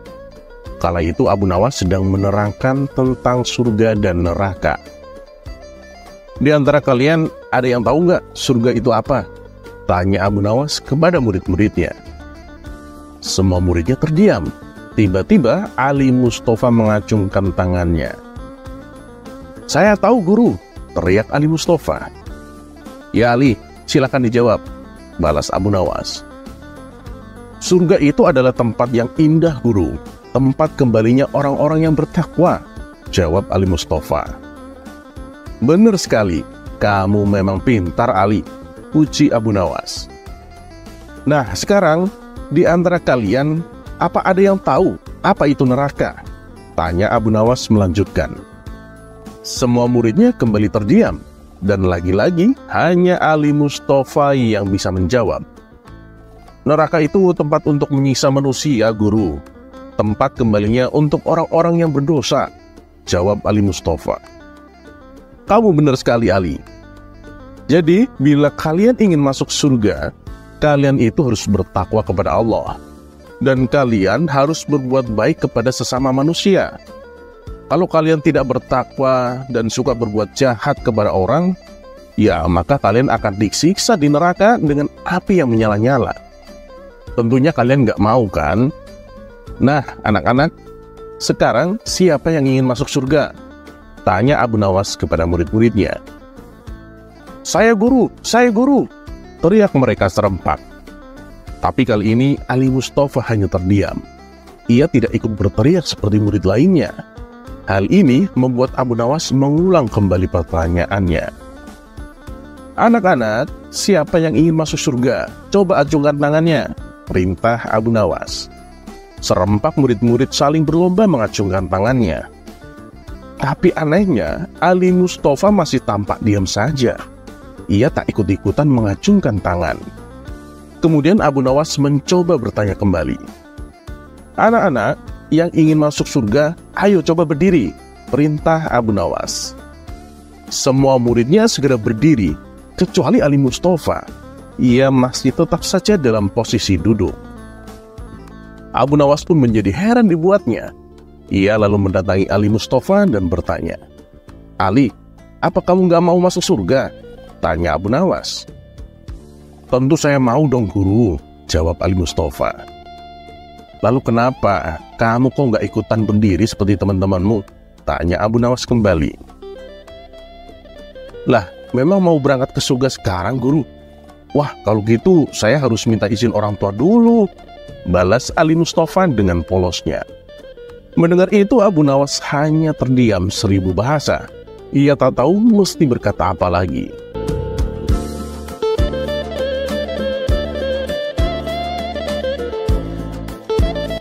Kala itu Abu Nawas sedang menerangkan tentang surga dan neraka. Di antara kalian ada yang tahu nggak surga itu apa? Tanya Abu Nawas kepada murid-muridnya. Semua muridnya terdiam. Tiba-tiba Ali Mustafa mengacungkan tangannya. Saya tahu guru, teriak Ali Mustafa. Ya Ali, silakan dijawab, balas Abu Nawas. Surga itu adalah tempat yang indah guru, tempat kembalinya orang-orang yang bertakwa, jawab Ali Mustafa. Benar sekali, kamu memang pintar Ali, puji Abu Nawas. Nah sekarang, di antara kalian, apa ada yang tahu apa itu neraka? Tanya Abu Nawas melanjutkan. Semua muridnya kembali terdiam, dan lagi-lagi hanya Ali Mustafa yang bisa menjawab. Neraka itu tempat untuk menyiksa manusia, guru. Tempat kembalinya untuk orang-orang yang berdosa, jawab Ali Mustafa. Kamu benar sekali, Ali. Jadi, bila kalian ingin masuk surga, kalian itu harus bertakwa kepada Allah. Dan kalian harus berbuat baik kepada sesama manusia. Kalau kalian tidak bertakwa dan suka berbuat jahat kepada orang, ya maka kalian akan disiksa di neraka dengan api yang menyala-nyala. Tentunya kalian nggak mau kan? Nah, anak-anak, sekarang siapa yang ingin masuk surga? Tanya Abu Nawas kepada murid-muridnya. Saya guru, teriak mereka serempak. Tapi kali ini Ali Mustafa hanya terdiam. Ia tidak ikut berteriak seperti murid lainnya. Hal ini membuat Abu Nawas mengulang kembali pertanyaannya. Anak-anak, siapa yang ingin masuk surga? Coba acungkan tangannya, perintah Abu Nawas. Serempak murid-murid saling berlomba mengacungkan tangannya. Tapi anehnya, Ali Mustafa masih tampak diam saja. Ia tak ikut-ikutan mengacungkan tangan. Kemudian Abu Nawas mencoba bertanya kembali. Anak-anak yang ingin masuk surga, ayo coba berdiri, perintah Abu Nawas. Semua muridnya segera berdiri, kecuali Ali Mustafa. Ia masih tetap saja dalam posisi duduk. Abu Nawas pun menjadi heran dibuatnya. Ia lalu mendatangi Ali Mustafa dan bertanya, Ali, apa kamu gak mau masuk surga? Tanya Abu Nawas. Tentu saya mau dong guru, jawab Ali Mustafa. Lalu kenapa kamu kok gak ikutan berdiri seperti teman-temanmu? Tanya Abu Nawas kembali. Lah, memang mau berangkat ke surga sekarang guru? Wah, kalau gitu saya harus minta izin orang tua dulu, balas Ali Mustafa dengan polosnya. Mendengar itu Abu Nawas hanya terdiam 1000 bahasa. Ia tak tahu mesti berkata apa lagi.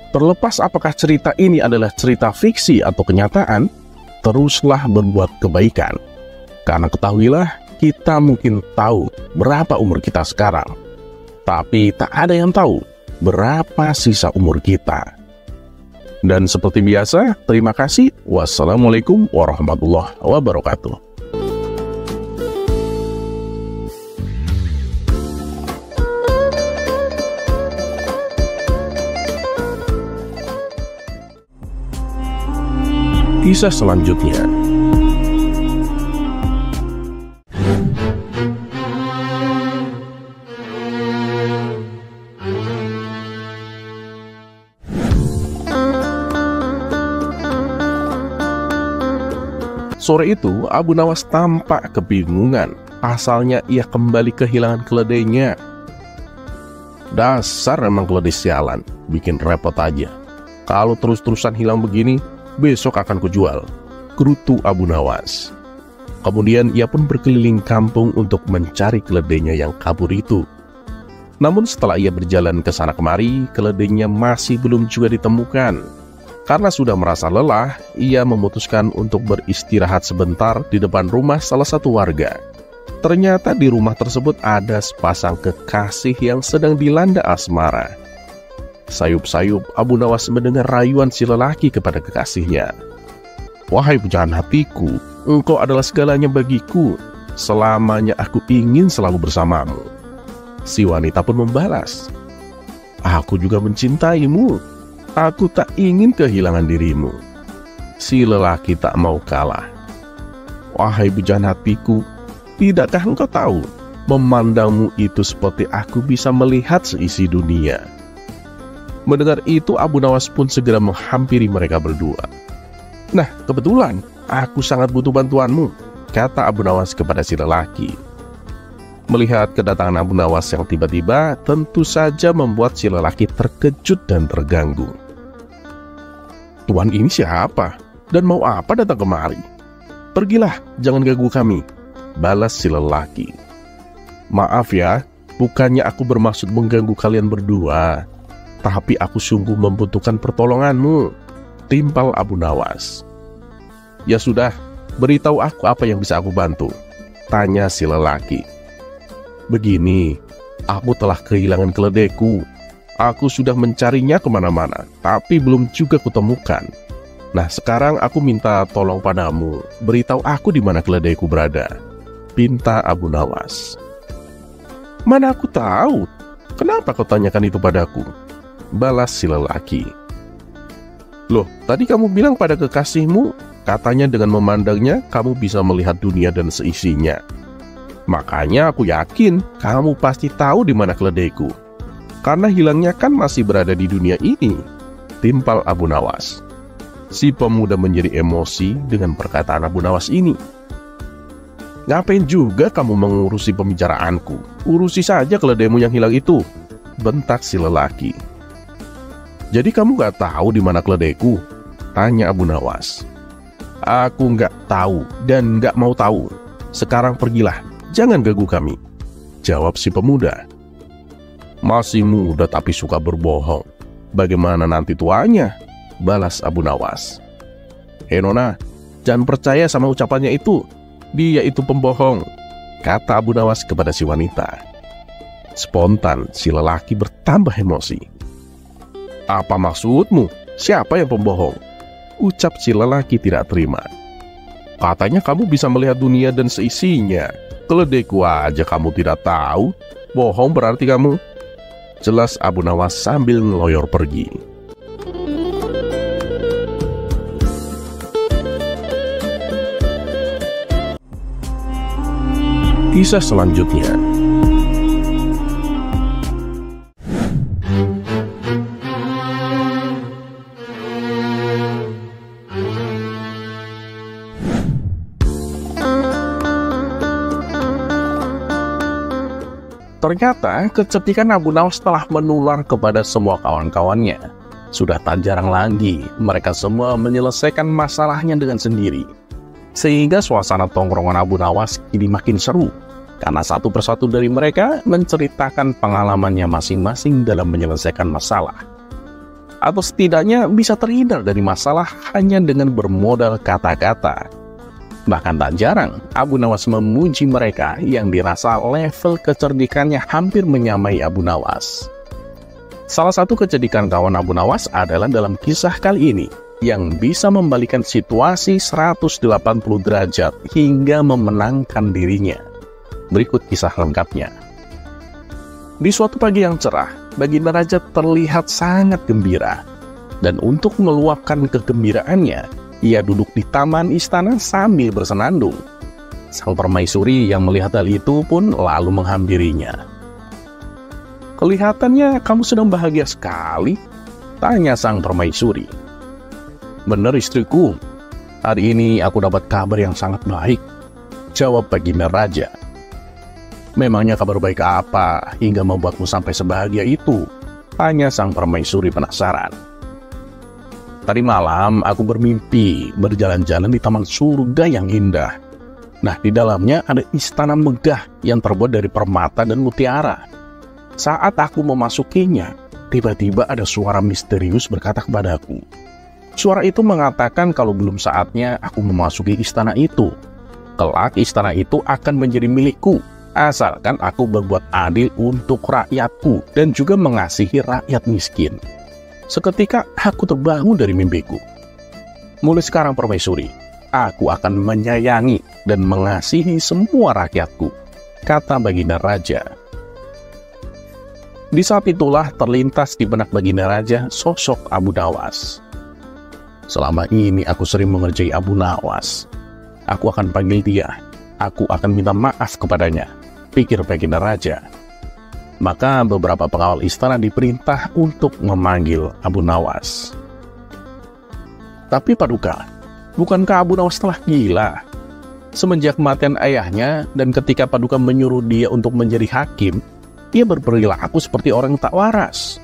Terlepas apakah cerita ini adalah cerita fiksi atau kenyataan, teruslah berbuat kebaikan. Karena ketahuilah, kita mungkin tahu berapa umur kita sekarang, tapi tak ada yang tahu berapa sisa umur kita. Dan seperti biasa, terima kasih. Wassalamualaikum warahmatullahi wabarakatuh. Kisah selanjutnya. Sore itu, Abu Nawas tampak kebingungan. Pasalnya ia kembali kehilangan keledainya. Dasar emang keledai sialan, bikin repot aja. Kalau terus-terusan hilang begini, besok akan kujual, gerutu Abu Nawas. Kemudian ia pun berkeliling kampung untuk mencari keledainya yang kabur itu. Namun setelah ia berjalan ke sana kemari, keledainya masih belum juga ditemukan. Karena sudah merasa lelah, ia memutuskan untuk beristirahat sebentar di depan rumah salah satu warga. Ternyata di rumah tersebut ada sepasang kekasih yang sedang dilanda asmara. Sayup-sayup Abu Nawas mendengar rayuan si lelaki kepada kekasihnya. Wahai pujaan hatiku, engkau adalah segalanya bagiku. Selamanya aku ingin selalu bersamamu. Si wanita pun membalas, aku juga mencintaimu. Aku tak ingin kehilangan dirimu. Si lelaki tak mau kalah. Wahai pujaan hatiku,
Tidakkah engkau tahu, memandangmu itu seperti aku bisa melihat seisi dunia. Mendengar itu, Abu Nawas pun segera menghampiri mereka berdua. Nah, kebetulan aku sangat butuh bantuanmu, kata Abu Nawas kepada si lelaki. Melihat kedatangan Abu Nawas yang tiba-tiba, tentu saja membuat si lelaki terkejut dan terganggu. Tuan ini siapa? Dan mau apa datang kemari? Pergilah, jangan ganggu kami, balas si lelaki. Maaf ya, bukannya aku bermaksud mengganggu kalian berdua, tapi aku sungguh membutuhkan pertolonganmu, timpal Abu Nawas. Ya sudah, beritahu aku apa yang bisa aku bantu, tanya si lelaki. Begini, aku telah kehilangan keledaiku. Aku sudah mencarinya kemana-mana, tapi belum juga kutemukan. Nah, sekarang aku minta tolong padamu, beritahu aku di mana keledaiku berada, pinta Abu Nawas. Mana aku tahu? Kenapa kau tanyakan itu padaku? Balas si lelaki. Loh, tadi kamu bilang pada kekasihmu, katanya dengan memandangnya kamu bisa melihat dunia dan seisinya. Makanya aku yakin kamu pasti tahu di mana keledaiku. Karena hilangnya kan masih berada di dunia ini, timpal Abu Nawas. Si pemuda menjadi emosi dengan perkataan Abu Nawas ini. Ngapain juga kamu mengurusi pembicaraanku? Urusi saja keledaimu yang hilang itu, bentak si lelaki. Jadi kamu gak tahu di mana keledaiku? Tanya Abu Nawas. Aku gak tahu dan gak mau tahu. Sekarang pergilah, jangan ganggu kami, jawab si pemuda. Masih muda tapi suka berbohong. Bagaimana nanti tuanya? Balas Abu Nawas. Nona, jangan percaya sama ucapannya itu. Dia itu pembohong, kata Abu Nawas kepada si wanita. Spontan si lelaki bertambah emosi. Apa maksudmu? Siapa yang pembohong? Ucap si lelaki tidak terima. Katanya kamu bisa melihat dunia dan seisinya. Keledaiku aja kamu tidak tahu. Bohong berarti kamu, jelas Abu Nawas sambil ngeloyor pergi. Kisah selanjutnya. Ternyata kecantikan Abu Nawas telah menular kepada semua kawan-kawannya. Sudah tak jarang lagi mereka semua menyelesaikan masalahnya dengan sendiri. Sehingga suasana tongkrongan Abu Nawas kini makin seru, karena satu persatu dari mereka menceritakan pengalamannya masing-masing dalam menyelesaikan masalah. Atau setidaknya bisa terhindar dari masalah hanya dengan bermodal kata-kata. Bahkan tak jarang Abu Nawas memuji mereka yang dirasa level kecerdikannya hampir menyamai Abu Nawas. Salah satu kecerdikan kawan Abu Nawas adalah dalam kisah kali ini, yang bisa membalikan situasi 180 derajat hingga memenangkan dirinya. Berikut kisah lengkapnya. Di suatu pagi yang cerah, Baginda Raja terlihat sangat gembira. Dan untuk meluapkan kegembiraannya, ia duduk di taman istana sambil bersenandung. Sang permaisuri yang melihat hal itu pun lalu menghampirinya. Kelihatannya kamu sedang bahagia sekali, tanya sang permaisuri. Benar istriku, hari ini aku dapat kabar yang sangat baik, jawab Baginda Raja. Memangnya kabar baik apa hingga membuatmu sampai sebahagia itu? Tanya sang permaisuri penasaran. Tadi malam aku bermimpi berjalan-jalan di taman surga yang indah. Nah, di dalamnya ada istana megah yang terbuat dari permata dan mutiara. Saat aku memasukinya, tiba-tiba ada suara misterius berkata kepadaku. Suara itu mengatakan kalau belum saatnya aku memasuki istana itu. Kelak istana itu akan menjadi milikku, asalkan aku berbuat adil untuk rakyatku dan juga mengasihi rakyat miskin. Seketika aku terbangun dari mimpiku. Mulai sekarang permaisuri, aku akan menyayangi dan mengasihi semua rakyatku, kata Baginda Raja. Di saat itulah terlintas di benak Baginda Raja sosok Abu Nawas. Selama ini aku sering mengerjai Abu Nawas. Aku akan panggil dia
aku akan minta maaf kepadanya, pikir Baginda Raja. Maka beberapa pengawal istana diperintah untuk memanggil Abu Nawas. Tapi Paduka, bukankah Abu Nawas telah gila? Semenjak kematian ayahnya dan ketika Paduka menyuruh dia untuk menjadi hakim, ia berperilaku seperti orang tak waras,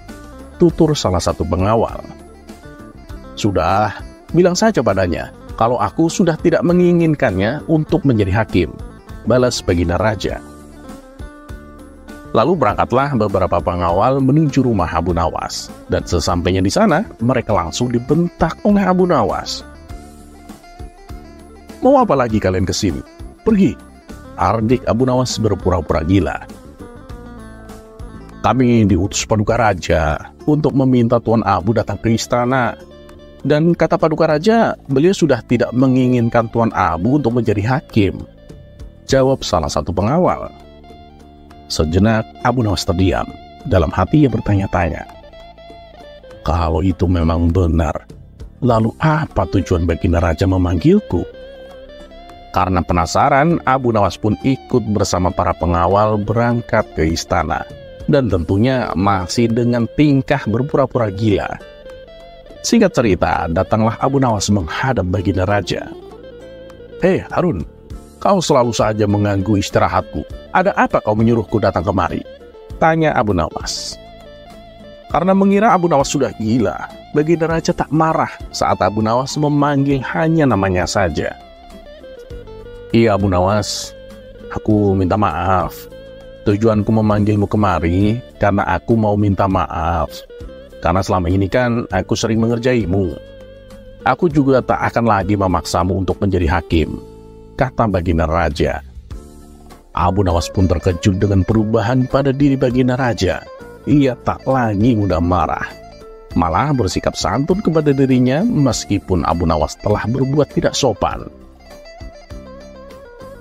tutur salah satu pengawal. Sudah, bilang saja padanya kalau aku sudah tidak menginginkannya untuk menjadi hakim, balas Baginda Raja. Lalu berangkatlah beberapa pengawal menuju rumah Abu Nawas, dan sesampainya di sana, mereka langsung dibentak oleh Abu Nawas. Mau apa lagi kalian kesini? Pergi! Ardik Abu Nawas berpura-pura gila. Kami diutus Paduka Raja untuk meminta Tuan Abu datang ke istana. Dan kata Paduka Raja, beliau sudah tidak menginginkan Tuan Abu untuk menjadi hakim, jawab salah satu pengawal. Sejenak Abu Nawas terdiam. Dalam hati ia bertanya-tanya, kalau itu memang benar, lalu apa tujuan Baginda Raja memanggilku? Karena penasaran, Abu Nawas pun ikut bersama para pengawal berangkat ke istana. Dan tentunya masih dengan tingkah berpura-pura gila. Singkat cerita, datanglah Abu Nawas menghadap Baginda Raja. Hei Harun, kau selalu saja mengganggu istirahatku. Ada apa kau menyuruhku datang kemari? Tanya Abu Nawas. Karena mengira Abu Nawas sudah gila, Baginda Raja tak marah saat Abu Nawas memanggil hanya namanya saja. Iya Abu Nawas, aku minta maaf. Tujuanku memanggilmu kemari karena aku mau minta maaf. Karena selama ini kan aku sering mengerjaimu. Aku juga tak akan lagi memaksamu untuk menjadi hakim, kata Baginda Raja. Abu Nawas pun terkejut dengan perubahan pada diri Baginda Raja. Ia tak lagi mudah marah, malah bersikap santun kepada dirinya meskipun Abu Nawas telah berbuat tidak sopan.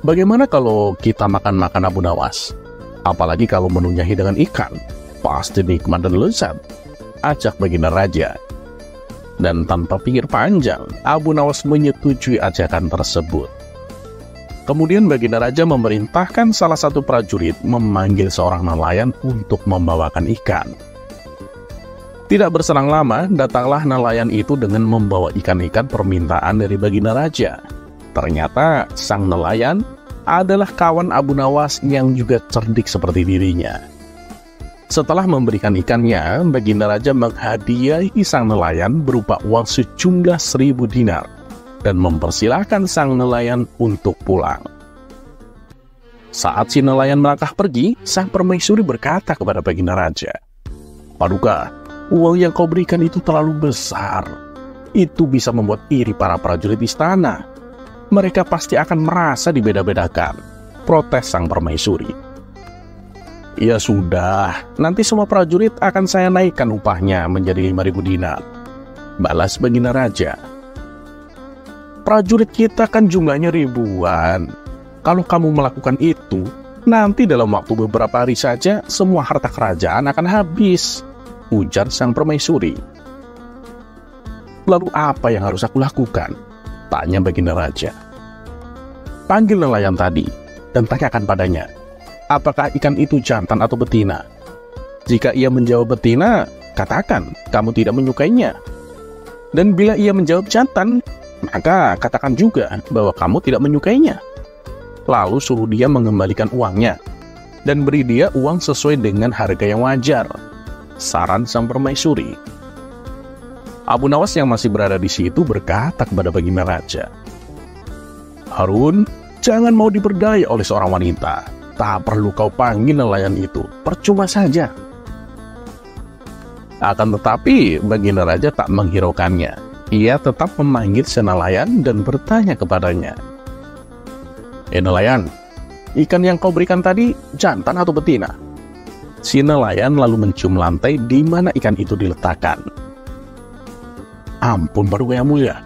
Bagaimana kalau kita makan-makan Abu Nawas? Apalagi kalau menunya hidangan ikan, pasti nikmat dan lezat, ajak Baginda Raja. Dan tanpa pikir panjang, Abu Nawas menyetujui ajakan tersebut. Kemudian Baginda Raja memerintahkan salah satu prajurit memanggil seorang nelayan untuk membawakan ikan. Tidak berselang lama, datanglah nelayan itu dengan membawa ikan-ikan permintaan dari Baginda Raja. Ternyata sang nelayan adalah kawan Abu Nawas yang juga cerdik seperti dirinya. Setelah memberikan ikannya, Baginda Raja menghadiahi sang nelayan berupa uang sejumlah 1.000 dinar dan mempersilahkan sang nelayan untuk pulang. Saat si nelayan melangkah pergi, sang permaisuri berkata kepada Baginda Raja, Paduka, uang yang kau berikan itu terlalu besar. Itu bisa membuat iri para prajurit istana. Mereka pasti akan merasa dibeda-bedakan, protes sang permaisuri. Ya sudah, nanti semua prajurit akan saya naikkan upahnya menjadi 5.000 dinar, balas Baginda Raja. Prajurit kita kan jumlahnya ribuan. Kalau kamu melakukan itu, nanti dalam waktu beberapa hari saja semua harta kerajaan akan habis, ujar sang permaisuri. Lalu apa yang harus aku lakukan? Tanya Baginda Raja. Panggil nelayan tadi dan tanyakan padanya, apakah ikan itu jantan atau betina? Jika ia menjawab betina, katakan kamu tidak menyukainya. Dan bila ia menjawab jantan, maka katakan juga bahwa kamu tidak menyukainya. Lalu suruh dia mengembalikan uangnya dan beri dia uang sesuai dengan harga yang wajar, saran sang permaisuri. Abu Nawas yang masih berada di situ berkata kepada Baginda Raja, Harun, jangan mau diperdaya oleh seorang wanita. Tak perlu kau panggil nelayan itu, percuma saja. Akan tetapi Baginda Raja tak menghiraukannya. Ia tetap memanggil si nelayan dan bertanya kepadanya, nelayan, ikan yang kau berikan tadi jantan atau betina? Si nelayan lalu mencium lantai di mana ikan itu diletakkan. Ampun Paduka yang mulia,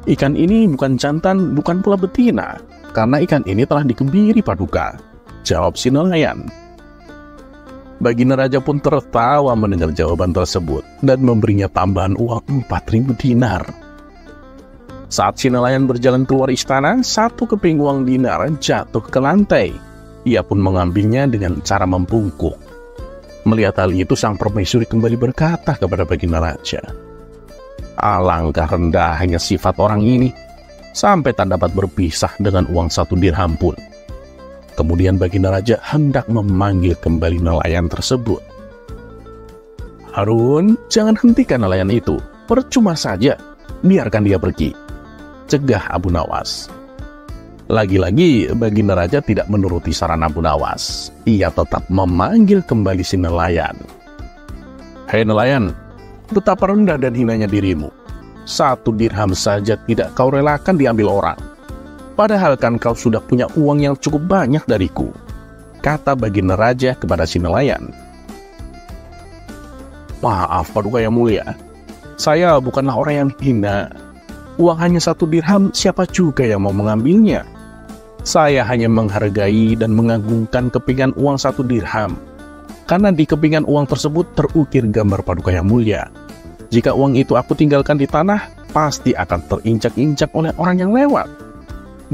ikan ini bukan jantan, bukan pula betina, karena ikan ini telah dikebiri Paduka, jawab si nelayan. Baginda Raja pun tertawa mendengar jawaban tersebut dan memberinya tambahan uang 4.000 dinar. Saat si nelayan berjalan keluar istana, satu keping uang dinar jatuh ke lantai. Ia pun mengambilnya dengan cara membungkuk. Melihat hal itu, sang permaisuri kembali berkata kepada Baginda Raja, "Alangkah rendahnya sifat orang ini, sampai tak dapat berpisah dengan uang 1 dirham pun." Kemudian Baginda Raja hendak memanggil kembali nelayan tersebut. "Harun, jangan hentikan nelayan itu. Percuma saja, biarkan dia pergi," cegah Abu Nawas. Lagi-lagi Baginda Raja tidak menuruti saran Abu Nawas. Ia tetap memanggil kembali si nelayan. "Hei nelayan, betapa rendah dan hinanya dirimu. 1 dirham saja tidak kau relakan diambil orang. Padahal kan kau sudah punya uang yang cukup banyak dariku," kata Baginda Raja kepada si nelayan. "Maaf Paduka yang mulia, saya bukanlah orang yang hina. Uang hanya 1 dirham, siapa juga yang mau mengambilnya? Saya hanya menghargai dan mengagungkan kepingan uang 1 dirham. Karena di kepingan uang tersebut terukir gambar Paduka yang mulia. Jika uang itu aku tinggalkan di tanah, pasti akan terinjak-injak oleh orang yang lewat.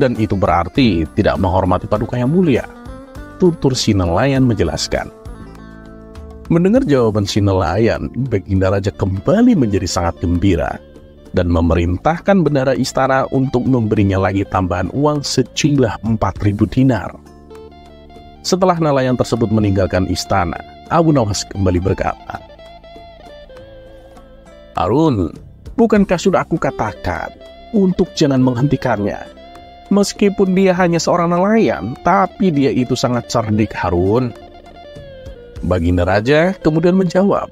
Dan itu berarti tidak menghormati Paduka yang mulia," tutur si nelayan menjelaskan. Mendengar jawaban si nelayan, Baginda Raja kembali menjadi sangat gembira dan memerintahkan bendahara istana untuk memberinya lagi tambahan uang sejumlah 4.000 dinar. Setelah nelayan tersebut meninggalkan istana, Abu Nawas kembali berkata, "Harun, bukankah sudah aku katakan untuk jangan menghentikannya? Meskipun dia hanya seorang nelayan, tapi dia itu sangat cerdik, Harun." Baginda Raja kemudian menjawab,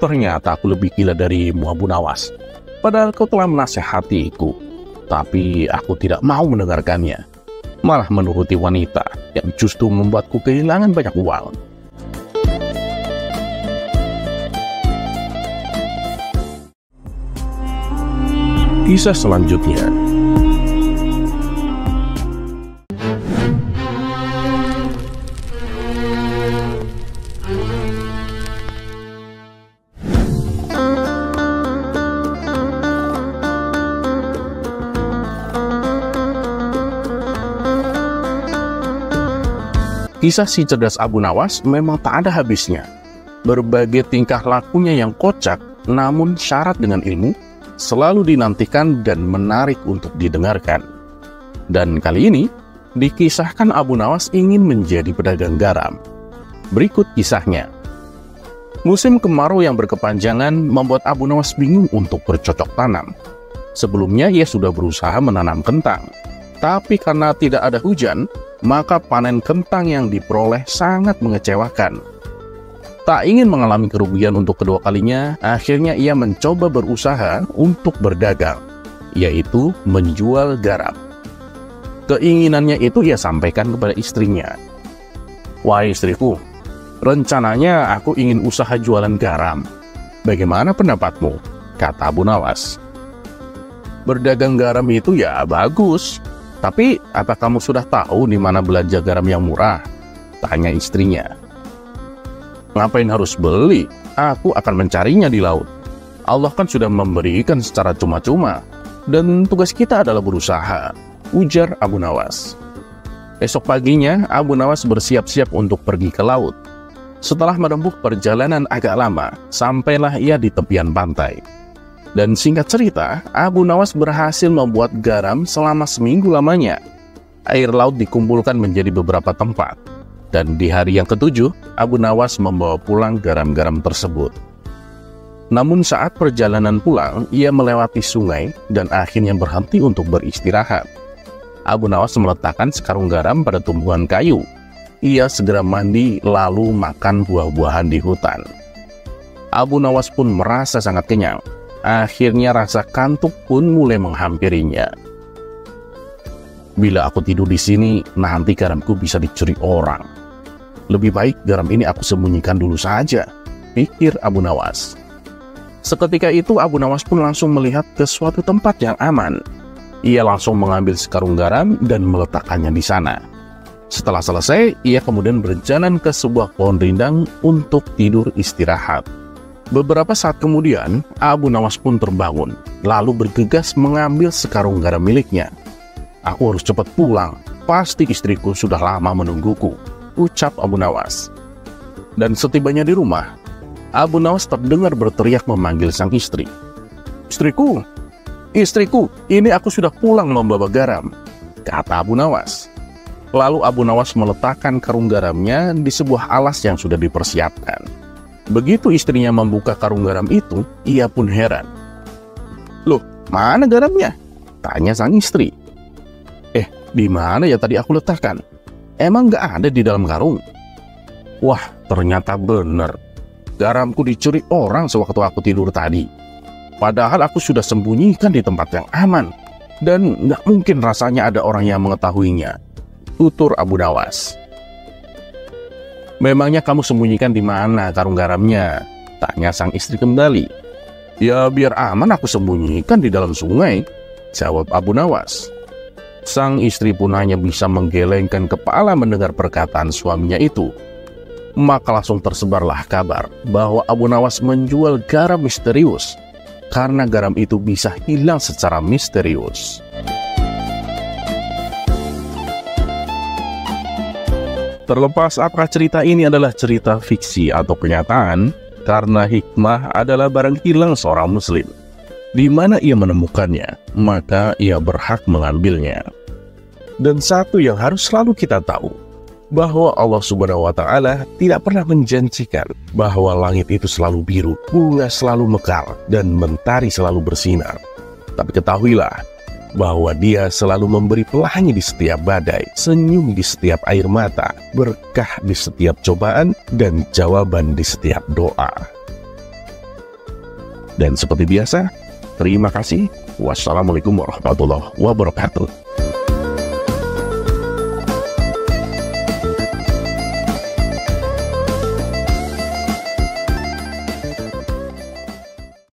"Ternyata aku lebih gila darimu, Abu Nawas. Padahal kau telah menasehatiku, tapi aku tidak mau mendengarkannya. Malah menuruti wanita yang justru membuatku kehilangan banyak uang."
Kisah selanjutnya.
Kisah si cerdas Abu Nawas memang tak ada habisnya. Berbagai tingkah lakunya yang kocak, namun syarat dengan ilmu, selalu dinantikan dan menarik untuk didengarkan. Dan kali ini, dikisahkan Abu Nawas ingin menjadi pedagang garam. Berikut kisahnya. Musim kemarau yang berkepanjangan membuat Abu Nawas bingung untuk bercocok tanam. Sebelumnya ia sudah berusaha menanam kentang, tapi karena tidak ada hujan, maka panen kentang yang diperoleh sangat mengecewakan. Tak ingin mengalami kerugian untuk kedua kalinya, akhirnya ia mencoba berusaha untuk berdagang, yaitu menjual garam. Keinginannya itu ia sampaikan kepada istrinya. "Wahai istriku, rencananya aku ingin usaha jualan garam. Bagaimana pendapatmu?" kata Abu Nawas. "Berdagang garam itu ya bagus. Tapi, apa kamu sudah tahu di mana belanja garam yang murah?" tanya istrinya. "Ngapain harus beli? Aku akan mencarinya di laut. Allah kan sudah memberikan secara cuma-cuma, dan tugas kita adalah berusaha," ujar Abu Nawas. Esok paginya, Abu Nawas bersiap-siap untuk pergi ke laut. Setelah menempuh perjalanan agak lama, sampailah ia di tepian pantai. Dan singkat cerita, Abu Nawas berhasil membuat garam selama seminggu lamanya. Air laut dikumpulkan menjadi beberapa tempat. Dan di hari yang ke-7, Abu Nawas membawa pulang garam-garam tersebut. Namun saat perjalanan pulang, ia melewati sungai dan akhirnya berhenti untuk beristirahat. Abu Nawas meletakkan sekarung garam pada tumpuan kayu. Ia segera mandi lalu makan buah-buahan di hutan. Abu Nawas pun merasa sangat kenyang. Akhirnya rasa kantuk pun mulai menghampirinya. "Bila aku tidur di sini, nanti garamku bisa dicuri orang. Lebih baik garam ini aku sembunyikan dulu saja," pikir Abu Nawas. Seketika itu Abu Nawas pun langsung melihat ke suatu tempat yang aman. Ia langsung mengambil sekarung garam dan meletakkannya di sana. Setelah selesai, ia kemudian berjalan ke sebuah pohon rindang untuk tidur istirahat. Beberapa saat kemudian, Abu Nawas pun terbangun, lalu bergegas mengambil sekarung garam miliknya. "Aku harus cepat pulang, pasti istriku sudah lama menungguku," ucap Abu Nawas. Dan setibanya di rumah, Abu Nawas terdengar berteriak memanggil sang istri. "Istriku, istriku, ini aku sudah pulang membawa garam," kata Abu Nawas. Lalu Abu Nawas meletakkan karung garamnya di sebuah alas yang sudah dipersiapkan. Begitu istrinya membuka karung garam itu, ia pun heran. "Loh, mana garamnya?" tanya sang istri. Di mana ya tadi aku letakkan? Emang nggak ada di dalam karung?" Wah, ternyata benar. Garamku dicuri orang sewaktu aku tidur tadi. Padahal aku sudah sembunyikan di tempat yang aman. Dan nggak mungkin rasanya ada orang yang mengetahuinya, tutur Abu Nawas. "Memangnya kamu sembunyikan di mana karung garamnya?" tanya sang istri kembali. "Ya biar aman aku sembunyikan di dalam sungai," jawab Abu Nawas. Sang istri pun hanya bisa menggelengkan kepala mendengar perkataan suaminya itu. Maka langsung tersebarlah kabar bahwa Abu Nawas menjual garam misterius, karena garam itu bisa hilang secara misterius. Terlepas apakah cerita ini adalah cerita fiksi atau kenyataan, karena hikmah adalah barang hilang seorang muslim. Di mana ia menemukannya, maka ia berhak mengambilnya. Dan satu yang harus selalu kita tahu, bahwa Allah Subhanahu wa Ta'ala tidak pernah menjanjikan bahwa langit itu selalu biru, bunga selalu mekar, dan mentari selalu bersinar. Tapi ketahuilah bahwa Dia selalu memberi pelangi di setiap badai, senyum di setiap air mata, berkah di setiap cobaan, dan jawaban di setiap doa. Dan seperti biasa, terima kasih. Wassalamualaikum warahmatullahi wabarakatuh.